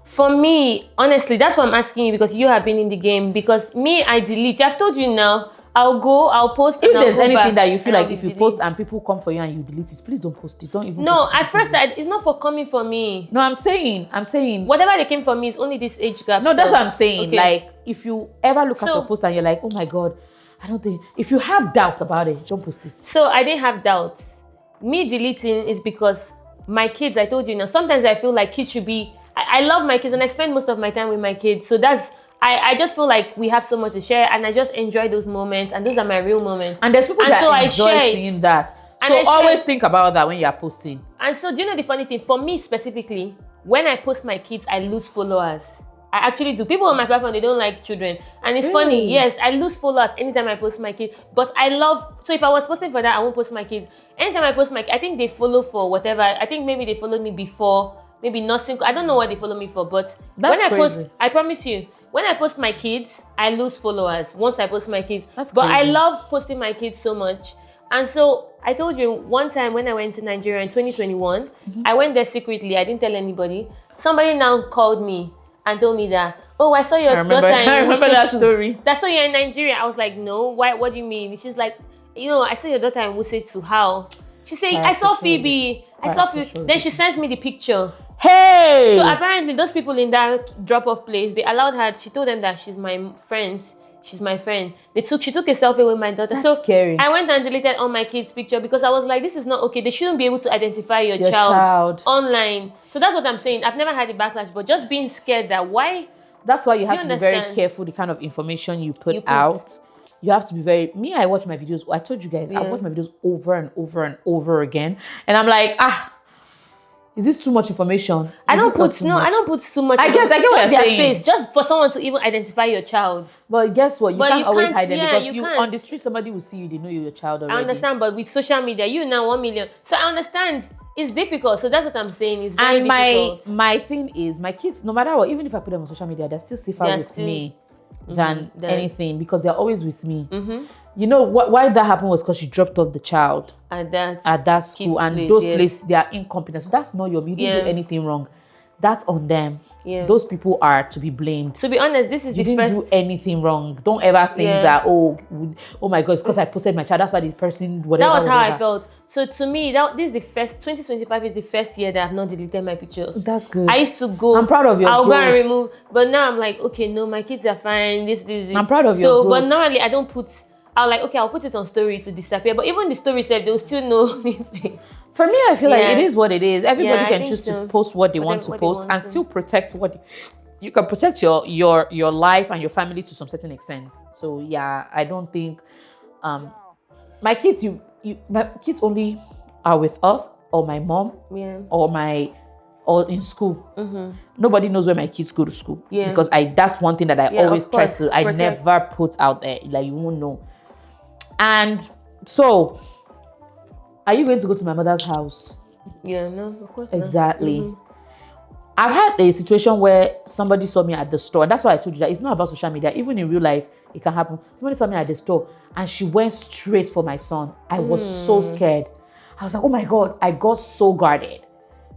For me, honestly, that's why I'm asking you, because you have been in the game. Because me, I delete. I've told you now. I'll post. If and I'll there's go anything back that you feel and like I'll if you delete. post and people come for you and you delete it, please don't post it. Don't even No, post it. at first it's not for coming for me. No, I'm saying Whatever they came for me is only this age gap. no, that's stuff. what I'm saying. Okay. Like, if you ever look at So- your post and you're like, oh my God, I don't think, if you have doubts about it, don't post it. So I didn't have doubts. Me deleting is because my kids, I told you now, sometimes I feel like kids should be, I love my kids and I spend most of my time with my kids. So I just feel like we have so much to share and I just enjoy those moments, and those are my real moments. And there's people And that so I enjoy share it. seeing that. And So I share always it. think about that when you are posting. And so do you know the funny thing? For me specifically, when I post my kids, I lose followers. I actually do. People on my platform, they don't like children. And it's funny, yes, I lose followers anytime I post my kids. But I love, so if I was posting for that, I won't post my kids. Anytime I post my kids, I think they follow for whatever. I think maybe they followed me before, maybe nothing. I don't know what they follow me for, but That's when I crazy. post, I promise you, when I post my kids, I lose followers once I post my kids. That's but I crazy. love posting my kids so much. And so I told you one time when I went to Nigeria in 2021, I went there secretly. I didn't tell anybody. Somebody now called me and told me that, oh, I saw your daughter in I remember that Wuse story. That's why you're in Nigeria. I was like, no, why? What do you mean? She's like, I saw your daughter in Wuse too. How? She said, I saw Phoebe. I saw Phoebe. Then she sends me the picture. Hey! So apparently those people in that drop-off place, they allowed her, she told them that she's my friend. She took a selfie with my daughter. That's so scary. I went and deleted all my kids' picture because I was like, this is not okay. They shouldn't be able to identify your Your child child. online. So that's what I'm saying. I've never had a backlash, but just being scared that why. That's why you have Do to you be very understand? careful the kind of information you put You put. out. You have to be very... I watch my videos. I told you guys, I Yeah. watch my videos over and over and over again. And I'm like, is this too much information? I Is don't this not put too no, much? I don't put too much. I get what just you're their saying. face, just for someone to even identify your child. But guess what? You But can't you always can't- hide them yeah, because you you can't. on the street, somebody will see you. They know you're your child already. I understand, but with social media, you now 1 million. So I understand it's difficult. So that's what I'm saying. It's very And difficult. my thing is, my kids, no matter what, even if I put them on social media, they're still safer They're with still- me than than- anything because they're always with me. You know why that happened was because she dropped off the child At that school, kids' and place, those yes. places they are incompetent. So that's not you didn't Yeah. do anything wrong. That's on them. Yeah. Those people are to be blamed. To be honest, this is You the didn't first. do anything wrong. Don't ever think Yeah. that oh my God, it's because I posted my child. That's why the person whatever. That was how I whatever. felt. So to me, this is the first 2025 is the first year that I've not deleted my pictures. That's good. I used to go. I'm proud of your I'll go and growth. remove, but now I'm like, okay, no, my kids are fine. This. I'm proud of your So, but growth. normally I don't put. I'll like, okay, I'll put it on story to disappear. But even the story itself, they'll still know the face. For me, I feel like Yeah. it is what it is. Everybody Yeah, I can think choose so. to post what they want to What they post want and to. still protect what you can protect your life and your family to some certain extent. So yeah, I don't think my kids my kids only are with us or my mom Yeah. or my or in school. Nobody knows where my kids go to school. Yeah. Because that's one thing that I always of try course, to, I protect. never put out there. Like, you won't know. And so, are you going to go to my mother's house? Yeah, no, of course not. Exactly. I've had a situation where somebody saw me at the store. That's why I told you that it's not about social media. Even in real life, it can happen. Somebody saw me at the store and she went straight for my son. I was so scared. I was like, oh my God, I got so guarded.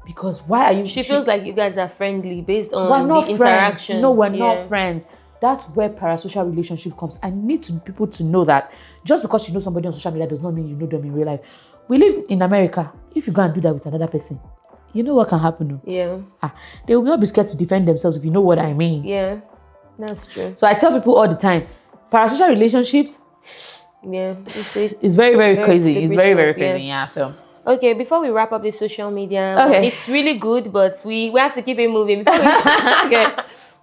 Because why are you... She feels like you guys are friendly based on we're not the friends. interaction. No, we're not friends. That's where parasocial relationship comes. I need people to know that just because you know somebody on social media does not mean you know them in real life. We live in America. If you go and do that with another person, you know what can happen. Yeah. They will not be scared to defend themselves, if you know what I mean. Yeah, that's true. So I tell people all the time, parasocial relationships, yeah, it's very, very crazy. It's very, very slippery crazy. Yeah. So okay, before we wrap up the social media, Okay. it's really good, but we have to keep it moving. Before okay,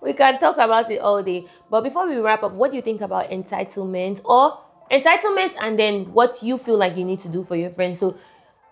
we can talk about it all day. But before we wrap up, what do you think about entitlement and then what you feel like you need to do for your friends? So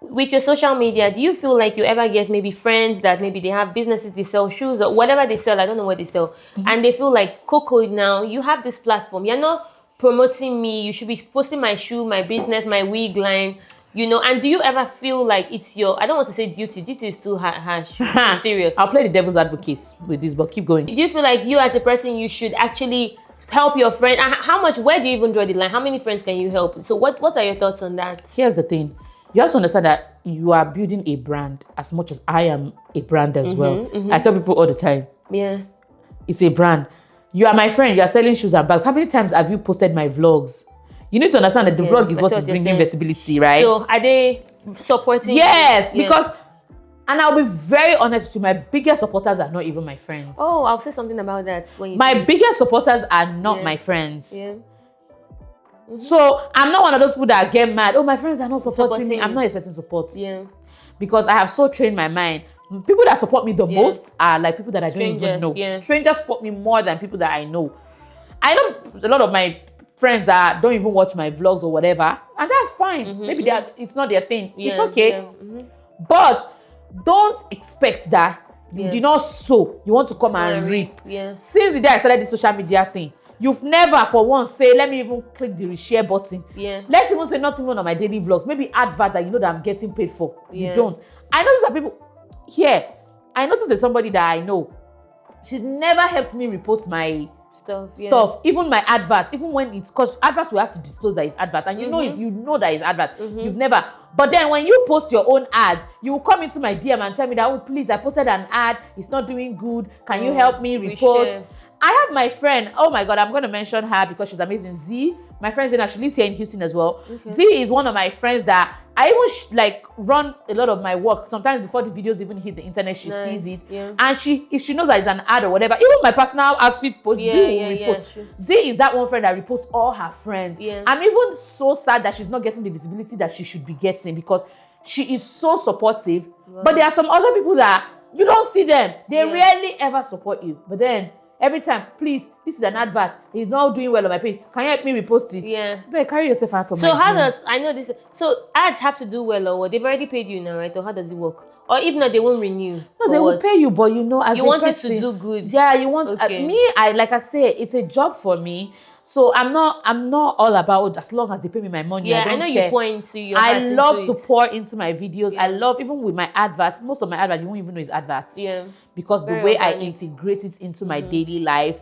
with your social media, do you feel like you ever get maybe friends that maybe they have businesses, they sell shoes or whatever they sell, I don't know what they sell, and they feel like, Coco, now you have this platform, you're not promoting me, you should be posting my shoe, my business, my wig line, you know, and do you ever feel like it's your, I don't want to say duty is too harsh, too serious. I'll play the devil's advocate with this, but keep going. Do you feel like you as a person, you should actually help your friend? How much, where do you even draw the line? How many friends can you help? So what are your thoughts on that? Here's the thing. You have to understand that you are building a brand as much as I am a brand as well. I tell people all the time. Yeah. It's a brand. You are my friend. You are selling shoes and bags. How many times have you posted my vlogs? You need to understand that the vlog is what is bringing visibility, right? So are they supporting? Yes, you? because, and I'll be very honest with you, my biggest supporters are not even my friends. Oh, I'll say something about that when you My biggest supporters are not my friends. Yeah. So I'm not one of those people that get mad. Oh, my friends are not supporting me. I'm not expecting support. Yeah. Because I have so trained my mind. People that support me the most are like people that I don't even know. Strangers support me more than people that I know. I know a lot of my friends that don't even watch my vlogs or whatever, and that's fine. Maybe it's not their thing. It's okay. But don't expect that you did not sow. You want to come and reap. Yeah. Since the day I started this social media thing, you've never for once say, let me even click the reshare button. Yeah. Let's even say not even on my daily vlogs. Maybe adverts that you know that I'm getting paid for. Yeah. You don't. I notice that people here. I noticed there's somebody that I know. She's never helped me repost my stuff. Even my adverts. Even when it's, because adverts will have to disclose that it's advert, and you know it. You know that it's advert. You've never. But then when you post your own ads, you will come into my DM and tell me that, oh please, I posted an ad. It's not doing good. Can you help me repost? I have my friend, oh my God, I'm going to mention her because she's amazing. Z, my friend Zena, she lives here in Houston as well. Okay. Z is one of my friends that I even run a lot of my work. Sometimes before the videos even hit the internet, she sees it. Yeah. And if she knows that it's an ad or whatever, even my personal outfit post, Z will repost. Sure. Z is that one friend that reposts all her friends. Yeah. I'm even so sad that she's not getting the visibility that she should be getting because she is so supportive. Wow. But there are some other people that you don't see them. They rarely ever support you. But then every time, please, this is an advert. It's not doing well on my page. Can you help me repost it? Yeah. But carry yourself out of my So I know this, so ads have to do well or what? They've already paid you now, right? Or how does it work? Or if not, they won't renew? No, they will pay you, but you know, as you want it to do good. Yeah, you want, like I say, it's a job for me. So I'm not all about as long as they pay me my money. Yeah, I know you pour into your I love to pour into my videos. I love, even with my adverts, most of my adverts, you won't even know it's adverts. Yeah. Because the way I integrate it into my daily life.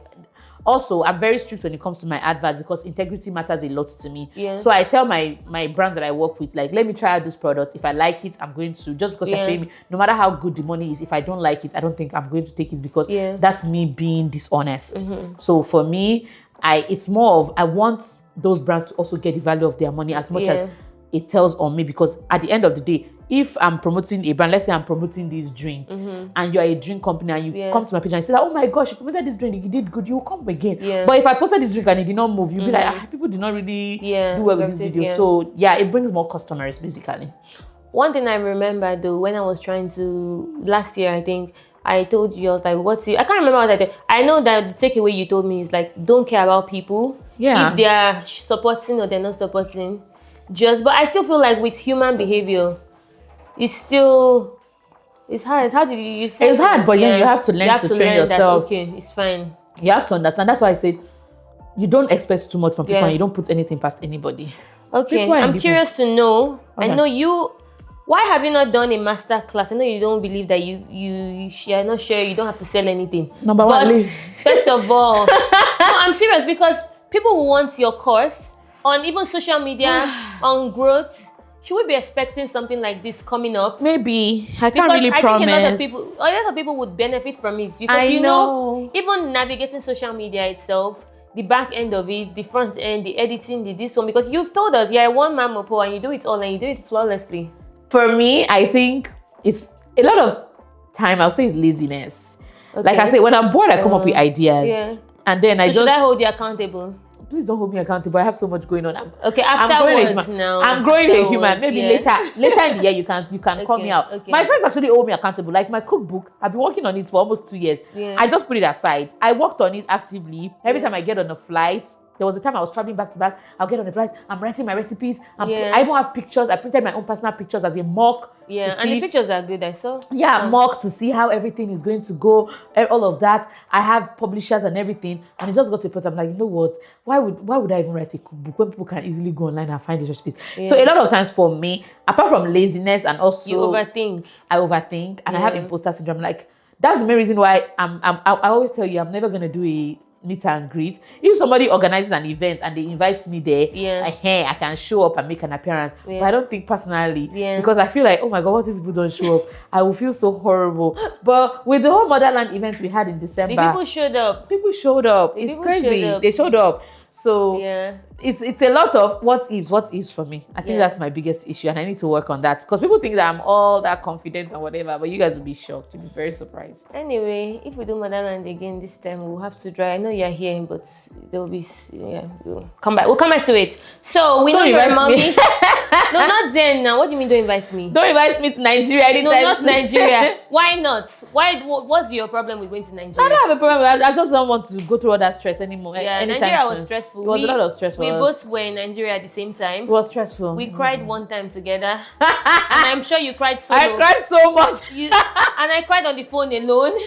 Also, I'm very strict when it comes to my adverts because integrity matters a lot to me. Yeah. So I tell my brand that I work with, like, let me try out this product. If I like it, I'm going to, just because you're paying me, no matter how good the money is, if I don't like it, I don't think I'm going to take it because that's me being dishonest. So for me, it's more of, I want those brands to also get the value of their money as much as it tells on me, because at the end of the day, if I'm promoting a brand, let's say I'm promoting this drink and you're a drink company and you come to my page and you say that, oh my gosh, you promoted this drink, you did good, you will come again. Yeah. But if I posted this drink and it did not move, you'll be like, people did not really do well with this video. Yeah. So it brings more customers basically. One thing I remember though, when I was trying to, last year I think, I told you, I was like, I can't remember what I did. I know that the takeaway you told me is like, don't care about people. Yeah. If they are supporting or they're not supporting. But I still feel like with human behavior, it's still It's hard. How did you say It's hard, but yeah, you have to learn to train yourself. Okay, it's fine. You have to understand. That's why I said you don't expect too much from people, Yeah. and you don't put anything past anybody. Okay, People are I'm different. curious to know. I Okay. know you. Why have you not done a master class? I know you don't believe that you're not sure. You don't have to sell anything. Number one, But leave. first of all, no, I'm serious because people will want your course on even social media on growth. Should we be expecting something like this coming up? Maybe I can't Because really I promise. think a lot of people would benefit from it because I you know, know. even navigating social media itself, the back end of it, the front end, the editing, the this one, because you've told us you're a one-man mopo and you do it all and you do it flawlessly. For me, I think it's a lot of time. I'll say it's laziness. Okay. Like I say, when I'm bored, I come up with ideas. Yeah. And then So should I hold you accountable? please don't hold me accountable. I have so much going on. Okay, I'm afterwards now. I'm growing a human. Afterwards, Maybe yeah. later in the year you can call me out. okay. My friends actually hold me accountable. Like my cookbook, I've been working on it for almost 2 years. Yeah. I just put it aside. I worked on it actively. Every time I get on a flight, there was a time I was traveling back to back. I'll get on the flight. I'm writing my recipes. Yeah. I even have pictures. I printed my own personal pictures as a mock. Yeah, to and see, the pictures are good. I saw. yeah, mock to see how everything is going to go, all of that. I have publishers and everything, and it just got to a point. I'm like, you know what? Why would I even write a cookbook when people can easily go online and find these recipes? Yeah. So a lot of times for me, apart from laziness and also You overthink. I overthink and I have Yeah. imposter syndrome. Like that's the main reason why I always tell you I'm never gonna do a meet and greet. If somebody organizes an event and they invite me there, Yeah. I can show up and make an appearance. Yeah. But I don't think personally, Yeah. because I feel like, oh my God, what if people don't show up? I will feel so horrible. But with the whole Motherland event we had in December, The people showed up. people showed up. The It's people crazy. showed up. They showed up. So Yeah. it's a lot of what ifs for me. I think Yeah. that's my biggest issue, and I need to work on that because people think that I'm all that confident and whatever, but you guys will be shocked. You'll be very surprised. Anyway, if we do Motherland again this time, we'll have to try. I know you're here, but there will be we'll come back. We'll come back to it. So we Don't know you're a invite mommy. me. No, not then. Now, what do you mean? Don't invite me? Don't invite me to Nigeria No, anytime not soon. Nigeria. Why not? Why? What's your problem with going to I Nigeria? don't have a problem. I just don't want to go through all that stress anymore. Yeah, anytime Nigeria soon. was stressful. It was a lot of stress for We us. both were in Nigeria at the same time. It was stressful. We cried one time together, and I'm sure you cried solo. I cried so much. And I cried on the phone alone.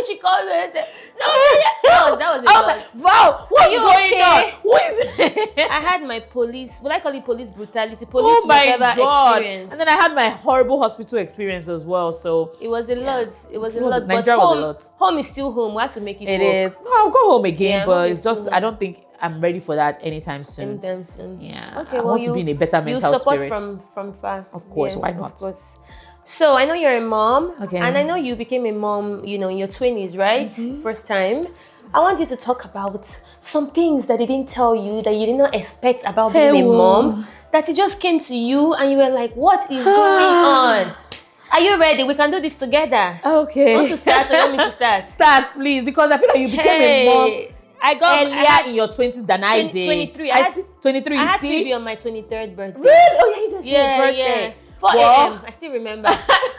She called me and said, "No, that was a I was lot." like, Val, what's you going okay? on? Who is it? I had my police. Will I call it police brutality? Police Oh my whatever God. experience. And then I had my horrible hospital experience as well. So It was a lot. It was a It was- lot. But Nigeria was a home, lot. home is still home. We have to make it it work. is. No, I'll go home again, Yeah, but home it's is just still I don't think I'm ready for that anytime soon. Anytime soon. Yeah. Okay. I well, want to be in a better you mental support spirit. from far. Of course, why Of not? course. So I know you're a mom. Okay. And I know you became a mom. You know, in your 20s, right? Mm-hmm. First time. I want you to talk about some things that they didn't tell you that you did not expect about being a Hey, mom. That it just came to you and you were like, "What is going on?" Are you ready? We can do this together. Okay. Want to start or you want me to start? Start, please, because I feel like you became a mom I got earlier in your 20s than I 20 did. 23. I had- 23, I you had see? baby on my 23rd birthday. Really? Oh, yeah, that's your Yeah, birthday. yeah. 4 Well- a.m. I still remember.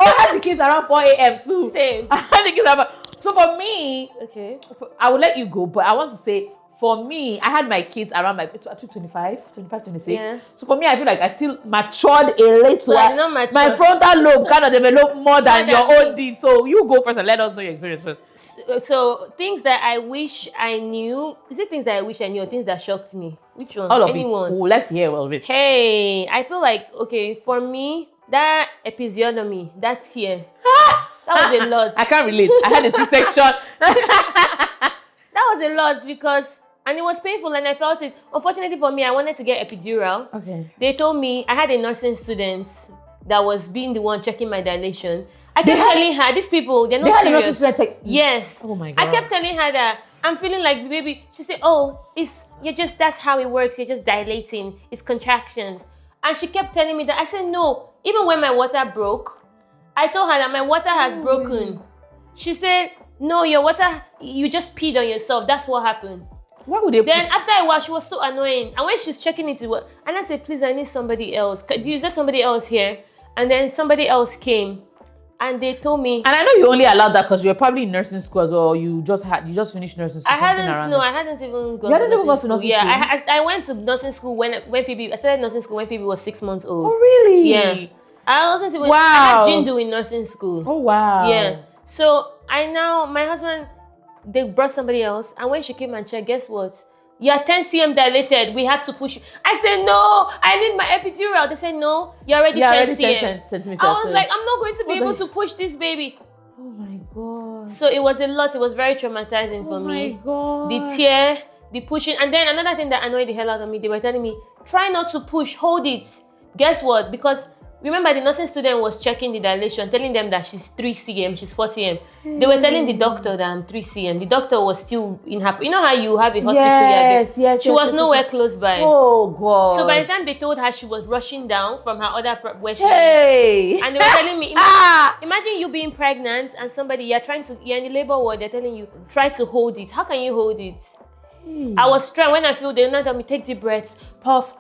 Oh, I had the kids around 4 a.m. too. Same. I had the kids around. So for me, Okay. I will let you go, but I want to say, for me, I had my kids around my 25, 26. Yeah. So for me, I feel like I still matured a little. So I did not mature. My frontal lobe kind of developed more than More your than own did. So you go first and let us know your experience first. So things that I wish I knew. Is it things that I wish I knew or things that shocked me? Which one? All of Anyone? it. Oh, let's hear all of it. Hey, I feel like, okay, for me, that episiotomy, that tear, that was a lot. I can't relate. I had a C-section. That was a lot because, and it was painful and I felt it. Unfortunately for me, I wanted to get epidural. Okay. They told me, I had a nursing student that was being the one checking my dilation. I kept telling her, these people, they're They not had a serious. nurse's student check. Yes. Oh my I God. kept telling her that I'm feeling like the baby. She said, "Oh, that's how it works. You're just dilating. It's contractions." And she kept telling me that. I said, "No." Even when my water broke, I told her that my water has broken. She said, "No, your water, you just peed on yourself. That's what happened." Why would they Then after a while, she was so annoying. And when she's checking into what, and I said, "Please, I need somebody else. Is there somebody else here?" And then somebody else came. And they told me, And I know you only allowed that because you were probably in nursing school as well. You just finished nursing school. I hadn't even gone You hadn't even gone to nursing Yeah, school? I went to nursing school when Phoebe, I started nursing school when Phoebe was 6 months old. Oh really? Yeah. I wasn't even. Wow. I had Jindu in nursing school. Oh wow. Yeah. So my husband, they brought somebody else, and when she came and checked, guess what? You're 10 cm dilated. We have to push you. I said no. I need my epidural. They said no. You're already 10 cm. Centimeters. I was like, I'm not going to be able to push this baby. Oh my god. So it was a lot. It was very traumatizing for me. Oh my god. The tear, the pushing, and then another thing that annoyed the hell out of me. They were telling me, try not to push. Hold it. Guess what? Because remember, the nursing student was checking the dilation, telling them that she's 3 cm, she's 4 cm. They were telling the doctor that I'm 3 cm. The doctor was still in her. You know how you have a hospital? Yes. She was nowhere close by. Oh god. So by the time they told her, she was rushing down from her other where she Hey. was. And they were telling me, imagine you being pregnant and somebody, you're in the labor ward, they're telling you, try to hold it. How can you hold it? I was trying. When I feel, they now tell me, take deep breaths, puff,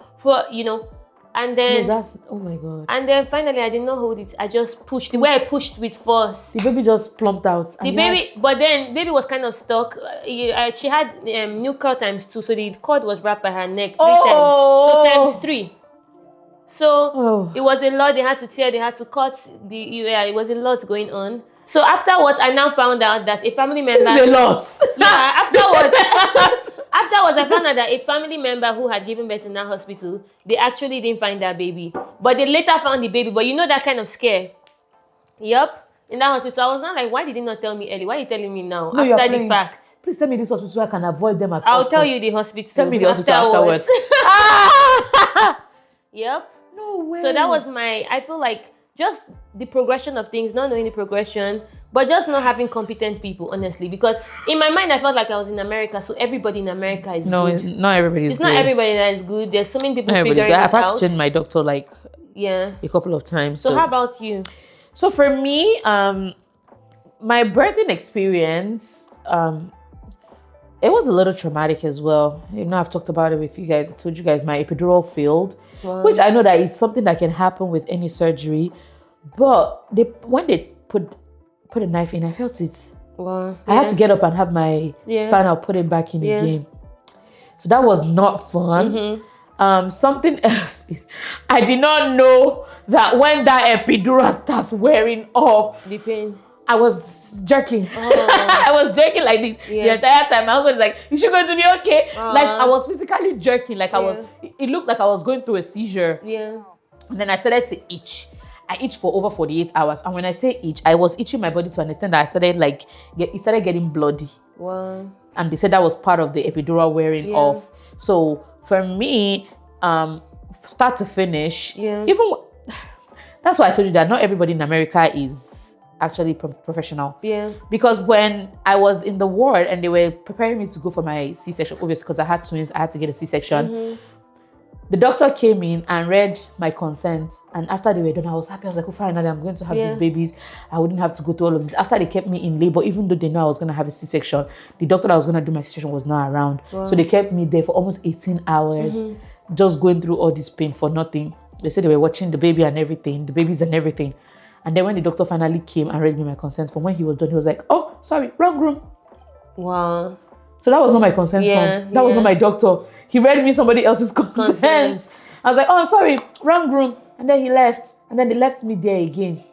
you know. And then oh my god. And then finally I did not hold it. I just pushed. The way I pushed with force. The baby just plumped out. But then baby was kind of stuck. She had new cord times 2, so the cord was wrapped by her neck 3 times. No, times 3. So it was a lot. They had to tear. They had to cut. It was a lot going on. So afterwards, I now found out that a family member. This is a lot. Yeah. Afterwards, I found out that a family member who had given birth in that hospital, they actually didn't find that baby. But they later found the baby. But you know that kind of scare? Yup. In that hospital, I was not like, why did you not tell me early? Why are you telling me now? No, after the fact. Please tell me this hospital so I can avoid them at all I'll tell costs. you the hospital. Tell me the hospital afterwards. Yep. No way. So that was I feel like just the progression of things, not knowing the progression, but just not having competent people, honestly. Because in my mind, I felt like I was in America, so everybody in America is good. Not everybody is It's good. not everybody that is good. There's so many people Not figuring everybody's it good. I've had out. to change my doctor like a couple of times. So how about you? So for me, my birthing experience, it was a little traumatic as well. You know, I've talked about it with you guys. I told you guys my epidural failed, which I know that it's something that can happen with any surgery. But when they put a knife in, I felt it. I had to get up and have my spinal put it back in again. So that was not fun. Something else is, I did not know that when that epidural starts wearing off, the pain. I was jerking. I was jerking like this the entire time. My husband is like, "Is she going to be okay?" Like I was physically jerking. Like I was. It looked like I was going through a seizure. Yeah. And then I started to itch. I itched for over 48 hours. And when I say itch, I was itching my body to understand that I started it started getting bloody. Wow. And they said that was part of the epidural wearing off. So for me, start to finish, that's why I told you that not everybody in America is actually professional. Yeah. Because when I was in the ward and they were preparing me to go for my C-section, obviously because I had twins, I had to get a C-section. The doctor came in and read my consent, and after they were done, I was happy. I was like, oh, finally, I'm going to have these babies. I wouldn't have to go through all of this. After they kept me in labor, even though they know I was going to have a C-section, the doctor that was going to do my C-section was not around. Wow. So they kept me there for almost 18 hours, just going through all this pain for nothing. They said they were watching the baby and everything, the babies and everything. And then when the doctor finally came and read me my consent form, when he was done, he was like, oh, sorry, wrong room. Wow. So that was not my consent form. That was not my doctor. He read me somebody else's consent. I was like, oh, I'm sorry, wrong room. And then he left. And then they left me there again.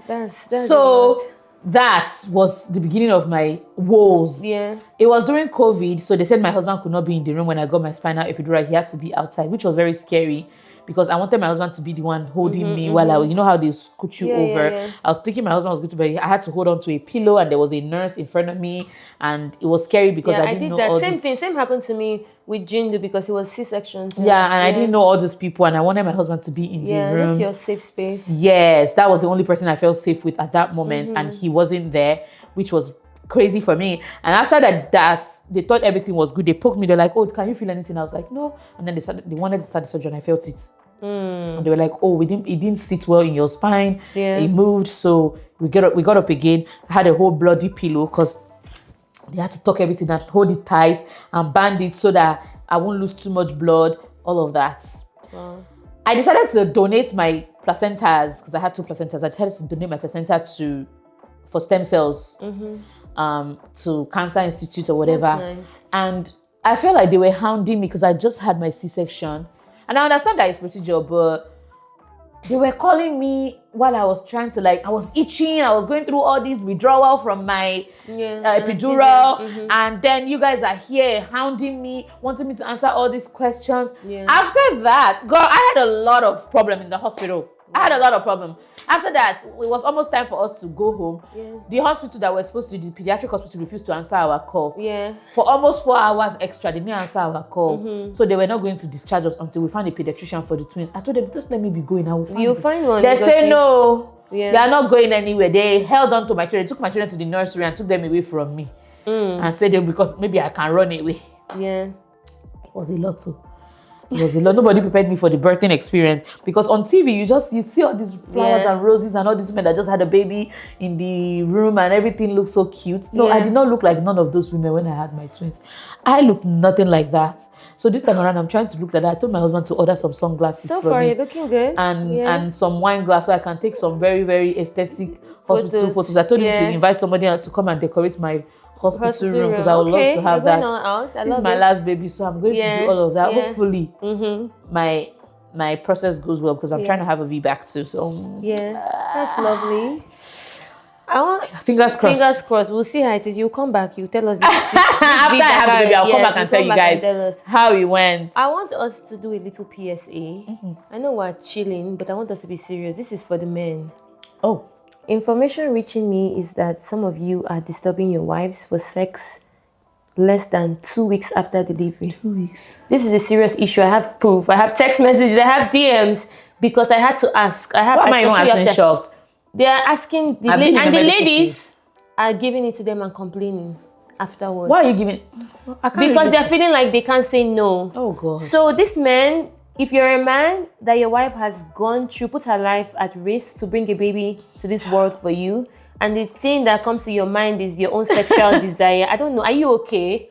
That's so that was the beginning of my woes. Yeah. It was during COVID. So they said my husband could not be in the room when I got my spinal epidural. He had to be outside, which was very scary. Because I wanted my husband to be the one holding me while I was, you know how they scoot you over. Yeah. I was thinking my husband was going to be, I had to hold on to a pillow and there was a nurse in front of me and it was scary because I didn't know that. all Same this. thing. Same happened to me with Jindu because it was C-section. So I didn't know all these people and I wanted my husband to be in the room. That's your safe space. Yes, that was the only person I felt safe with at that moment and he wasn't there, which was crazy for me. And after that they thought everything was good. They poked me. They're like, oh, can you feel anything? I was like, no. And then they wanted to start the surgery and I felt it. And they were like, oh, it didn't sit well in your spine. It moved. So we got up again. I had a whole bloody pillow because they had to tuck everything and hold it tight and band it so that I won't lose too much blood, all of that. Wow. I decided to donate my placentas because I had 2 placentas. I decided to donate my placenta for stem cells to Cancer Institute or whatever. That's nice. And I felt like they were hounding me because I just had my C-section. And I understand that it's procedure, but They were calling me while I was trying to I was itching. I was going through all this withdrawal from my epidural, and then you guys are here hounding me, wanting me to answer all these questions. Yeah. After that, girl, I had a lot of problem in the hospital. I had a lot of problem. After that, it was almost time for us to go home. Yeah. The hospital that we're supposed to, the pediatric hospital, refused to answer our call. Yeah. For almost 4 hours extra, they didn't answer our call. So they were not going to discharge us until we found a pediatrician for the twins. I told them, just let me be going. I will find You'll find one. They say no. Yeah. They are not going anywhere. They held on to my children, took my children to the nursery and took them away from me. And said because maybe I can run away. Yeah. It was a lot too. It was a lot. Nobody prepared me for the birthing experience, because on TV you see all these flowers and roses and all these women that just had a baby in the room and everything looks so cute. No, I did not look like none of those women when I had my twins. I looked nothing like that. So this time around, I'm trying to look like that. I told my husband to order some sunglasses So for far, me. you're looking good. And some wine glass so I can take some very, very aesthetic hospital photos. I told him to invite somebody to come and decorate my hospital room, because I would love to have that. This is my last baby, so I'm going to do all of that. Hopefully, my process goes well, because I'm trying to have a VBAC too. So that's lovely. I want fingers crossed. Fingers crossed. We'll see how it is. You'll come back. You tell us this After I have the baby, I'll come back and tell you guys how it went. I want us to do a little PSA. I know we're chilling, but I want us to be serious. This is for the men. Oh. Information reaching me is that some of you are disturbing your wives for sex less than 2 weeks after delivery. 2 weeks. This is a serious issue. I have proof. I have text messages. I have DMs, because I had to ask. Why am I even acting shocked? They are asking, and the ladies are giving it to them and complaining afterwards. Why are you giving? Because they're feeling like they can't say no. Oh God. So this man, if you're a man that your wife has gone through, put her life at risk to bring a baby to this world for you, and the thing that comes to your mind is your own sexual desire, I don't know, are you okay?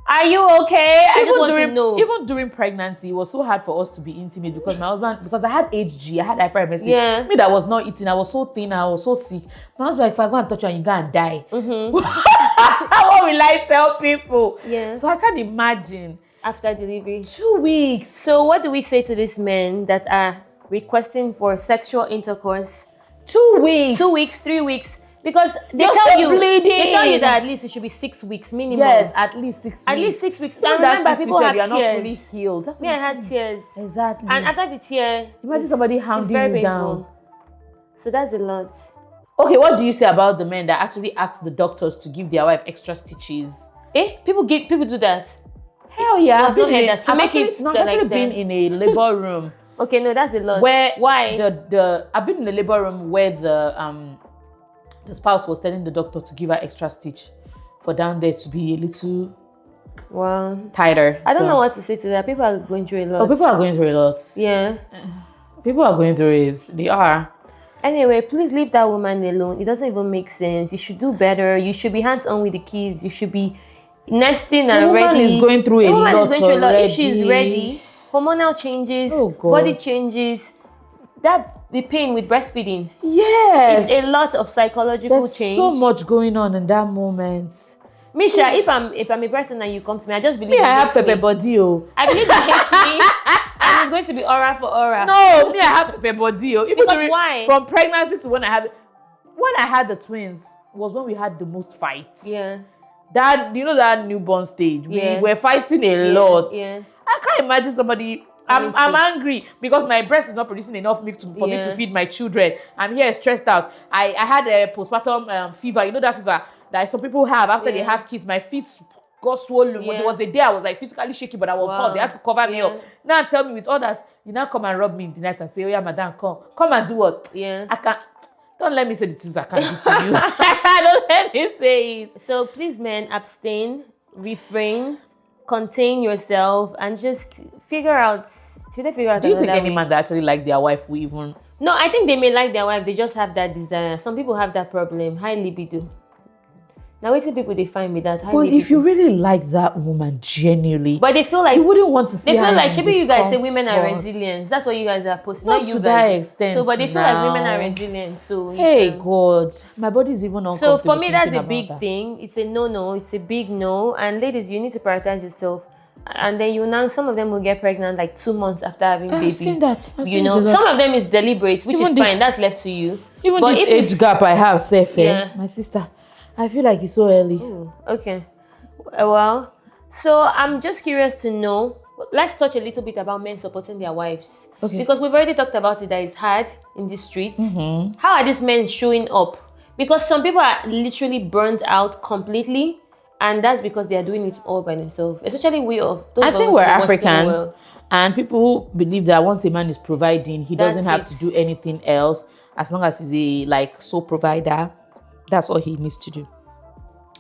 Are you okay? I just want to know. Even during pregnancy, it was so hard for us to be intimate, because my husband, because I had HG, I had hyperemesis. Yeah. Me that was not eating, I was so thin, I was so sick. My husband, like, if I go and touch you and you go and die. What will I tell people? Yeah. So I can't imagine. After delivery. 2 weeks. So what do we say to these men that are requesting for sexual intercourse? 2 weeks. 2 weeks, 3 weeks. Because they You're tell still you bleeding. They tell you that at least it should be 6 weeks minimum. Yes, at least 6 weeks. At least 6 weeks. Not And that remember, 6 people weeks have you are not fully tears. healed. That's Me, what I had tears. Exactly. And after the tear, imagine somebody hounding very you painful. down. So that's a lot. Okay, what do you say about the men that actually ask the doctors to give their wife extra stitches? People do that. Hell yeah, I've not heard that. To make it I've actually been in a labor room. Okay, no, that's a lot. Why? I've been in a labor room where the spouse was telling the doctor to give her extra stitch for down there to be a little tighter. I don't know what to say to that. People are going through a lot. Oh, people are going through a lot. Yeah. People are going through it. They are. Anyway, please leave that woman alone. It doesn't even make sense. You should do better. You should be hands-on with the kids. You should be nesting and ready. The woman is going through a lot. If she's ready, hormonal changes, body changes, the pain with breastfeeding. Yes. It's a lot of psychological There's change. so much going on in that moment. Misha, if I'm a person and you come to me, I just believe I have pepper body. I believe you hate me, and it's going to be aura for aura. No, I have pepper body. Why? From pregnancy to when I had the twins was when we had the most fights. Yeah. That that newborn stage, we were fighting a lot. Yeah. I can't imagine somebody. I'm angry because my breast is not producing enough milk for me to feed my children. I'm here stressed out. I had a postpartum fever. You know that fever that some people have after they have kids. My feet got swollen. There was a day I was like physically shaky, but I was hot. They had to cover me up. Now tell me with all that, you now come and rub me in the night and say, "Oh yeah, madam, come and do what?" Yeah. I can't. Don't let me say the things I can't do to you. Don't let me say it. So please, men, abstain, refrain, contain yourself, and just figure out. Do you think any man that actually like their wife will even? No, I think they may like their wife. They just have that desire. Some people have that problem. High libido. Now, waiting people they find with that high libido. But if you really like that woman genuinely, but they feel like you wouldn't want to see. They feel her like maybe you guys say women are discomfort. resilient. That's what you guys are posting. Not Not you to guys. that extent. So, but they feel like women are resilient. So hey God, my body is even uncomfortable. So for me, that's a thinking big about that. thing. It's a no. It's a big no. And ladies, you need to prioritize yourself. and then some of them will get pregnant like 2 months after having baby. I've seen that. Some of them is deliberate, which is fine. That's left to you. Even but this age gap I have, my sister, I feel like it's so early. Ooh, okay. Well, so I'm just curious to know. Let's touch a little bit about men supporting their wives. Okay. Because we've already talked about it, that it's hard in the streets. Mm-hmm. How are these men showing up? Because some people are literally burnt out completely, and that's because they are doing it all by themselves. Especially I think we're Africans, and people believe that once a man is providing, he doesn't have to do anything else. As long as he's a sole provider, that's all he needs to do.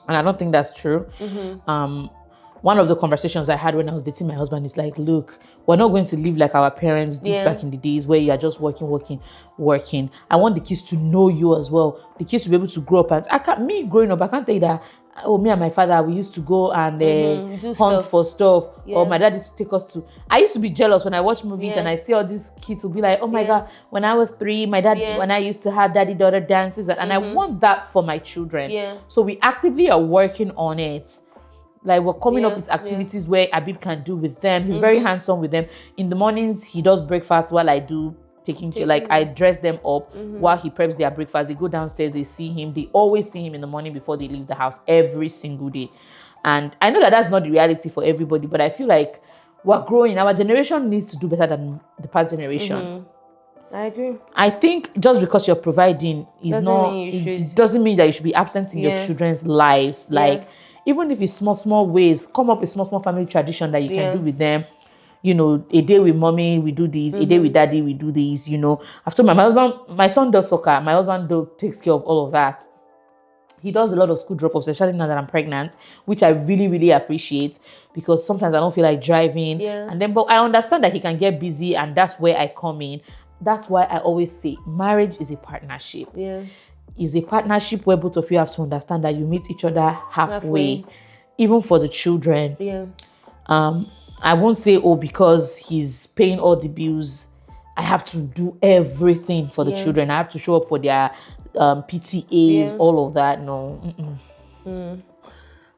And I don't think that's true. Mm-hmm. One of the conversations I had when I was dating my husband is like, look, we're not going to live like our parents did back in the days where you are just working. I want the kids to know you as well. The kids to be able to grow up. And me growing up, I can't tell you that, me and my father, we used to go and hunt for stuff. Yeah. Or my dad used to take us to. I used to be jealous when I watch movies and I see all these kids who be like, oh my God, when I was 3, my dad, when I used to have daddy-daughter dances. And I want that for my children. Yeah. So we actively are working on it. Like, we're coming up with activities where Abib can do with them. He's very hands-on with them. In the mornings, he does breakfast while I do taking care. Like, I dress them up while he preps their breakfast. They go downstairs, they see him. They always see him in the morning before they leave the house every single day. And I know that that's not the reality for everybody, but I feel like we're growing. Our generation needs to do better than the past generation. I agree. I think just because you're providing doesn't mean that you should be absent in your children's lives. Like, even if it's small ways, come up with small family tradition that you can do with them. A day with mommy, we do this. A day with daddy, we do this. After my son does soccer. My husband takes care of all of that. He does a lot of school drop-offs, especially now that I'm pregnant, which I really, really appreciate, because sometimes I don't feel like driving. Yeah. But I understand that he can get busy, and that's where I come in. That's why I always say marriage is a partnership. Yeah. Is a partnership where both of you have to understand that you meet each other halfway. Even for the children. Yeah. I won't say, because he's paying all the bills, I have to do everything for the children. I have to show up for their PTAs, all of that. No.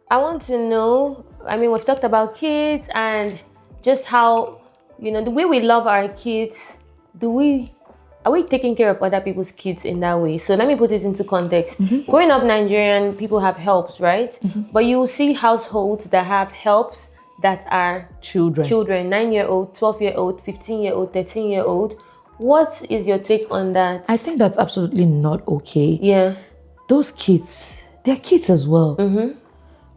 I want to know, we've talked about kids and just how, the way we love our kids, are we taking care of other people's kids in that way? So let me put it into context. Growing up Nigerian, people have helps, right? But you will see households that have helps that are children, 9-year-old, 12-year-old, 15-year-old, 13-year-old. What is your take on that? I think that's absolutely not okay. Yeah. Those kids, they're kids as well.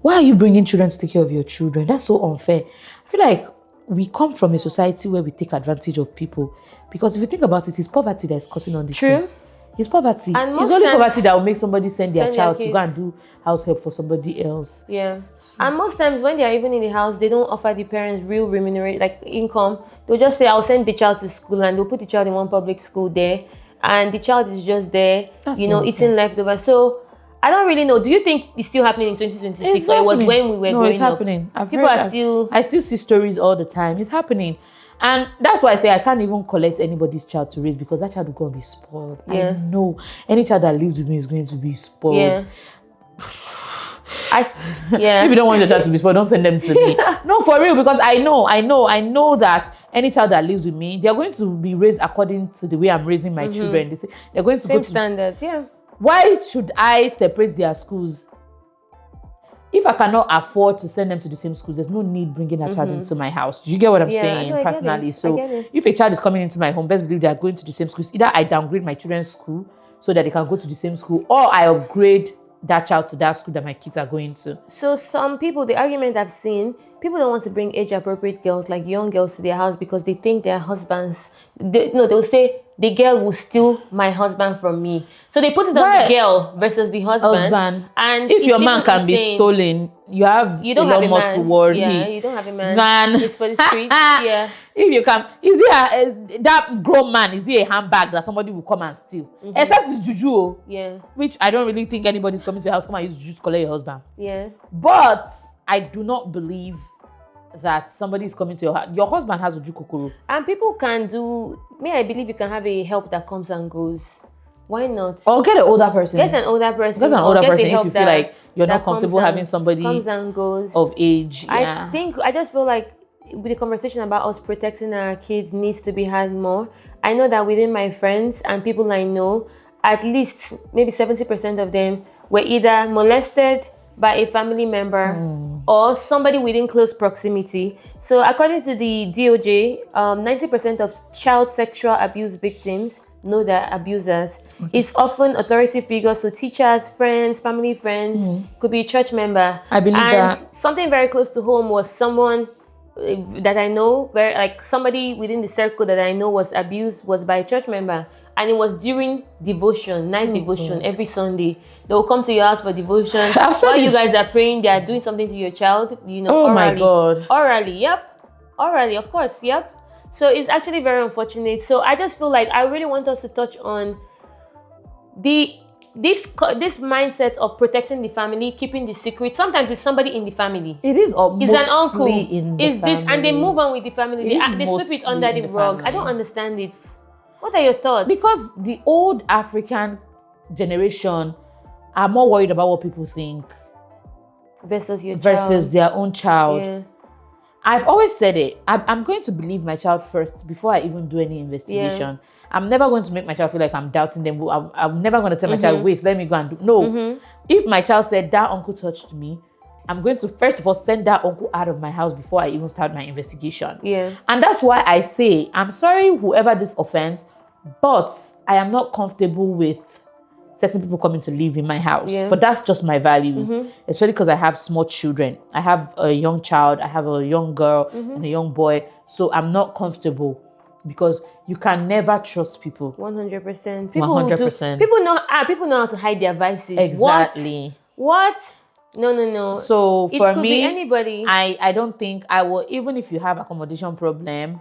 Why are you bringing children to take care of your children? That's so unfair. I feel like we come from a society where we take advantage of people. Because if you think about it, it's poverty that is causing all this. True. It's poverty. And it's only poverty that will make somebody send their child to go and do house help for somebody else. Yeah. So. And most times when they are even in the house, they don't offer the parents real remuneration, like income. They'll just say, I'll send the child to school, and they'll put the child in one public school there. And the child is just there, eating leftovers. So I don't really know. Do you think it's still happening in 2026? Or it was when we were growing up? No, it's happening. I still see stories all the time. It's happening. And that's why I say I can't even collect anybody's child to raise, because that child will go and be spoiled. Yeah. I know any child that lives with me is going to be spoiled. Yeah. If you don't want your child to be spoiled, don't send them to me. No, for real, because I know that any child that lives with me, they're going to be raised according to the way I'm raising my children. They're going to go to standards. Yeah. Why should I separate their schools? If I cannot afford to send them to the same schools, there's no need bringing a child into my house. Do you get what I'm saying personally? So if a child is coming into my home, best believe they are going to the same schools. Either I downgrade my children's school so that they can go to the same school, or I upgrade that child to that school that my kids are going to. So some people, the argument I've seen, people don't want to bring age-appropriate girls, like young girls, to their house because they think their husbands... They'll say, the girl will steal my husband from me. So they put it on the girl versus the husband. And if your man can be stolen, you don't have a lot more to worry. Yeah, you don't have a man. It's for the streets. Yeah. If you can, that grown man, is he a handbag that somebody will come and steal? Except it's juju. Yeah. Which I don't really think anybody's coming to your house, come and use juju to collect your husband. Yeah. But I do not believe that somebody is coming to your house. Your husband has uju kokoro. And people can do... I believe you can have a help that comes and goes. Why not? Or get an older person. Get an older person if you feel like you're not comfortable having somebody comes and goes of age. I just feel like with the conversation about us protecting our kids needs to be had more. I know that within my friends and people I know, at least maybe 70% of them were either molested by a family member or somebody within close proximity. So according to the DOJ, 90% of child sexual abuse victims know their abusers. It's often authority figures, so teachers, friends, family friends, could be a church member. I believe that. Something very close to home was someone that I know, very like somebody within the circle that I know was abused was by a church member, and it was during devotion, night devotion every Sunday. They will come to your house for devotion. While you guys are praying, they are doing something to your child. You know, oh orally. My God, orally, yep, orally, of course, yep. So it's actually very unfortunate. So I just feel like I really want us to touch on this mindset of protecting the family, keeping the secret. Sometimes it's somebody in the family. It is it's an uncle. In the it's family. This, and they move on with the family. They sweep it under the rug. I don't understand it. What are your thoughts? Because the old African generation are more worried about what people think versus their own child. Yeah. I've always said it. I'm going to believe my child first before I even do any investigation. Yeah. I'm never going to make my child feel like I'm doubting them. I'm never going to tell my child, wait, let me go and do. No. If my child said that uncle touched me, I'm going to first of all send that uncle out of my house before I even start my investigation. Yeah. And that's why I say, I'm sorry whoever this offends, but I am not comfortable with certain people coming to live in my house. Yeah. But that's just my values, especially because I have small children. I have a young child, I have a young girl and a young boy. So I'm not comfortable because you can never trust people. 100%. 100%. People know how to hide their vices. Exactly. What? No. So it for could me, be anybody. I don't think I will, even if you have accommodation problem,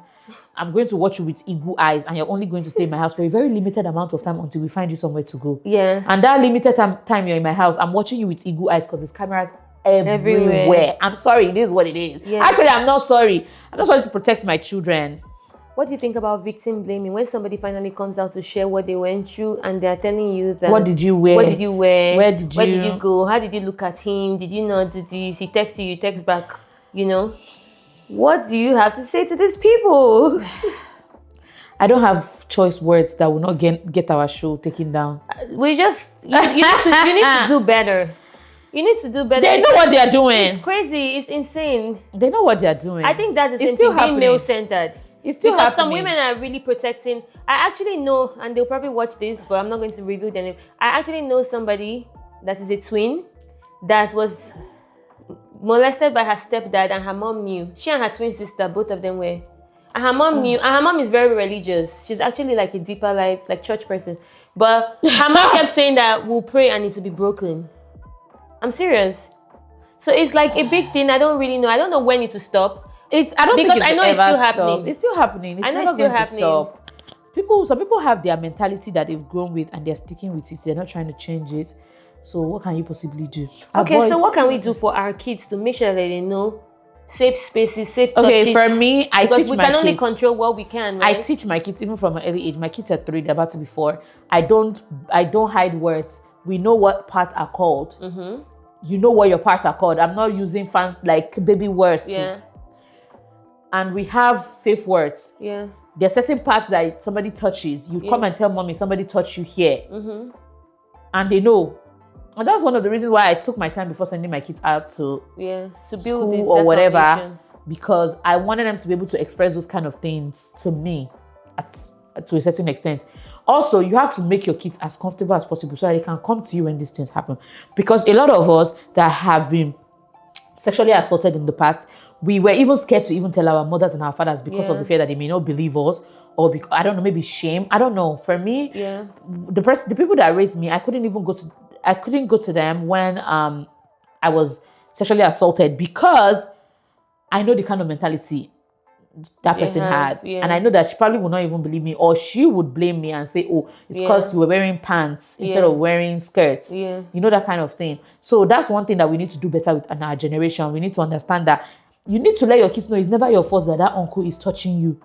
I'm going to watch you with eagle eyes, and you're only going to stay in my house for a very limited amount of time until we find you somewhere to go. Yeah. And that limited time you're in my house, I'm watching you with eagle eyes because there's cameras everywhere. I'm sorry, it is what it is. Yeah. Actually, I'm not sorry. I'm not sorry to protect my children. What do you think about victim blaming? When somebody finally comes out to share what they went through and they're telling you that... What did you wear? What did you wear? Where did you go? How did you look at him? Did you not do this? He texts you text back, you know? What do you have to say to these people? I don't have choice words that will not get our show taken down. We just... You need to do better. You need to do better. They know what they are doing. It's crazy. It's insane. They know what they are doing. I think that's the same thing, being male-centered. It's still because happening. Some women are really protecting. I actually know, and they'll probably watch this, but I'm not going to reveal their name. I actually know somebody that is a twin that was molested by her stepdad, and her mom knew. She and her twin sister, both of them were. And her mom knew. And her mom is very religious. She's actually like a deeper life, like church person. But her mom kept saying that we'll pray and it will be broken. I'm serious. So it's like a big thing. I don't really know. I don't know when it will stop. I don't think I know it's still happening. It's still happening. It's never going to stop. Some people have their mentality that they've grown with and they're sticking with it. They're not trying to change it. So what can you possibly do? Okay, so what can we do for our kids to make sure that they know safe spaces, safe touches? Okay, for me, I teach my kids. Because we can only control what we can, right? I teach my kids even from an early age. My kids are 3, they're about to be 4. I don't hide words. We know what parts are called. You know what your parts are called. I'm not using like baby words. Yeah. And we have safe words. Yeah. There are certain parts that somebody touches. You come and tell mommy somebody touched you here. And they know. And that's one of the reasons why I took my time before sending my kids out to build school or whatever. Foundation. Because I wanted them to be able to express those kind of things to me to a certain extent. Also, you have to make your kids as comfortable as possible so that they can come to you when these things happen. Because a lot of us that have been sexually assaulted in the past, we were even scared to even tell our mothers and our fathers because of the fear that they may not believe us, or because, I don't know, maybe shame. I don't know. For me, the people that raised me, I couldn't go to them when I was sexually assaulted because I know the kind of mentality that person had. And I know that she probably would not even believe me, or she would blame me and say, oh, it's because you were wearing pants instead of wearing skirts. You know, that kind of thing. So that's one thing that we need to do better with in our generation. We need to understand that you need to let your kids know it's never your fault that uncle is touching you.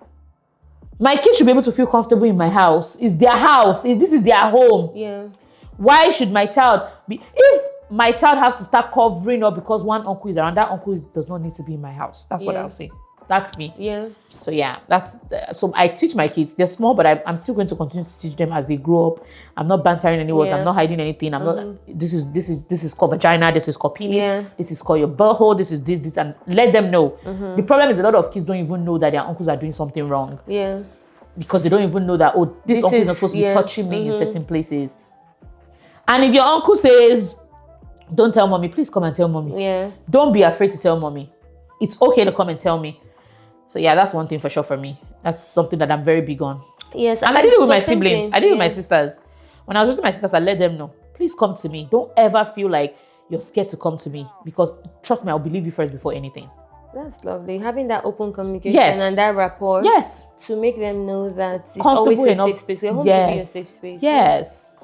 My kids should be able to feel comfortable in my house. It's their house. This is their home. Why should my child be... If my child has to start covering up because one uncle is around, that uncle does not need to be in my house. That's what I'll say. That's me. Yeah. So yeah, that's so I teach my kids. They're small, but I'm still going to continue to teach them as they grow up. I'm not bantering any words. Yeah. I'm not hiding anything. I'm not. This is called vagina. This is called penis. Yeah. This is called your butthole. This is this, and let them know. The problem is a lot of kids don't even know that their uncles are doing something wrong. Yeah. Because they don't even know that this uncle is not supposed to be touching me in certain places. And if your uncle says, "Don't tell mommy," please come and tell mommy. Yeah. Don't be afraid to tell mommy. It's okay to come and tell me. So yeah, that's one thing for sure for me. That's something that I'm very big on. Yes, and I did it with my siblings. I did it with my sisters. When I was with my sisters, I let them know, please come to me. Don't ever feel like you're scared to come to me, because trust me, I'll believe you first before anything. That's lovely. Having that open communication Yes. and that rapport. Yes. To make them know that it's always a safe space. Your home should be a safe space. Yes.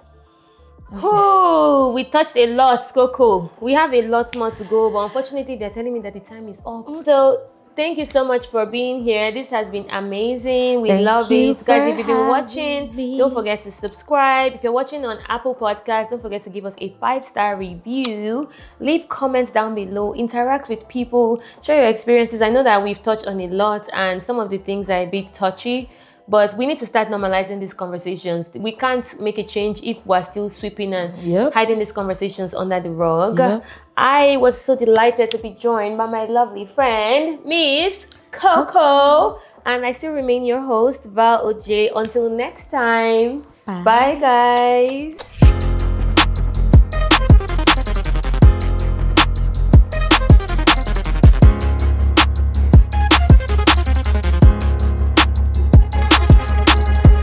Okay. Oh, we touched a lot, Coco. We have a lot more to go, but unfortunately, they're telling me that the time is up. So, thank you so much for being here. This has been amazing. We love it. Guys, if you've been watching, don't forget to subscribe. If you're watching on Apple Podcasts, don't forget to give us a 5-star review. Leave comments down below. Interact with people. Share your experiences. I know that we've touched on a lot, and some of the things are a bit touchy, but we need to start normalizing these conversations. We can't make a change if we're still sweeping and hiding these conversations under the rug. I was so delighted to be joined by my lovely friend, Miss Coco. And I still remain your host, Val Ojeah. Until next time. Bye guys.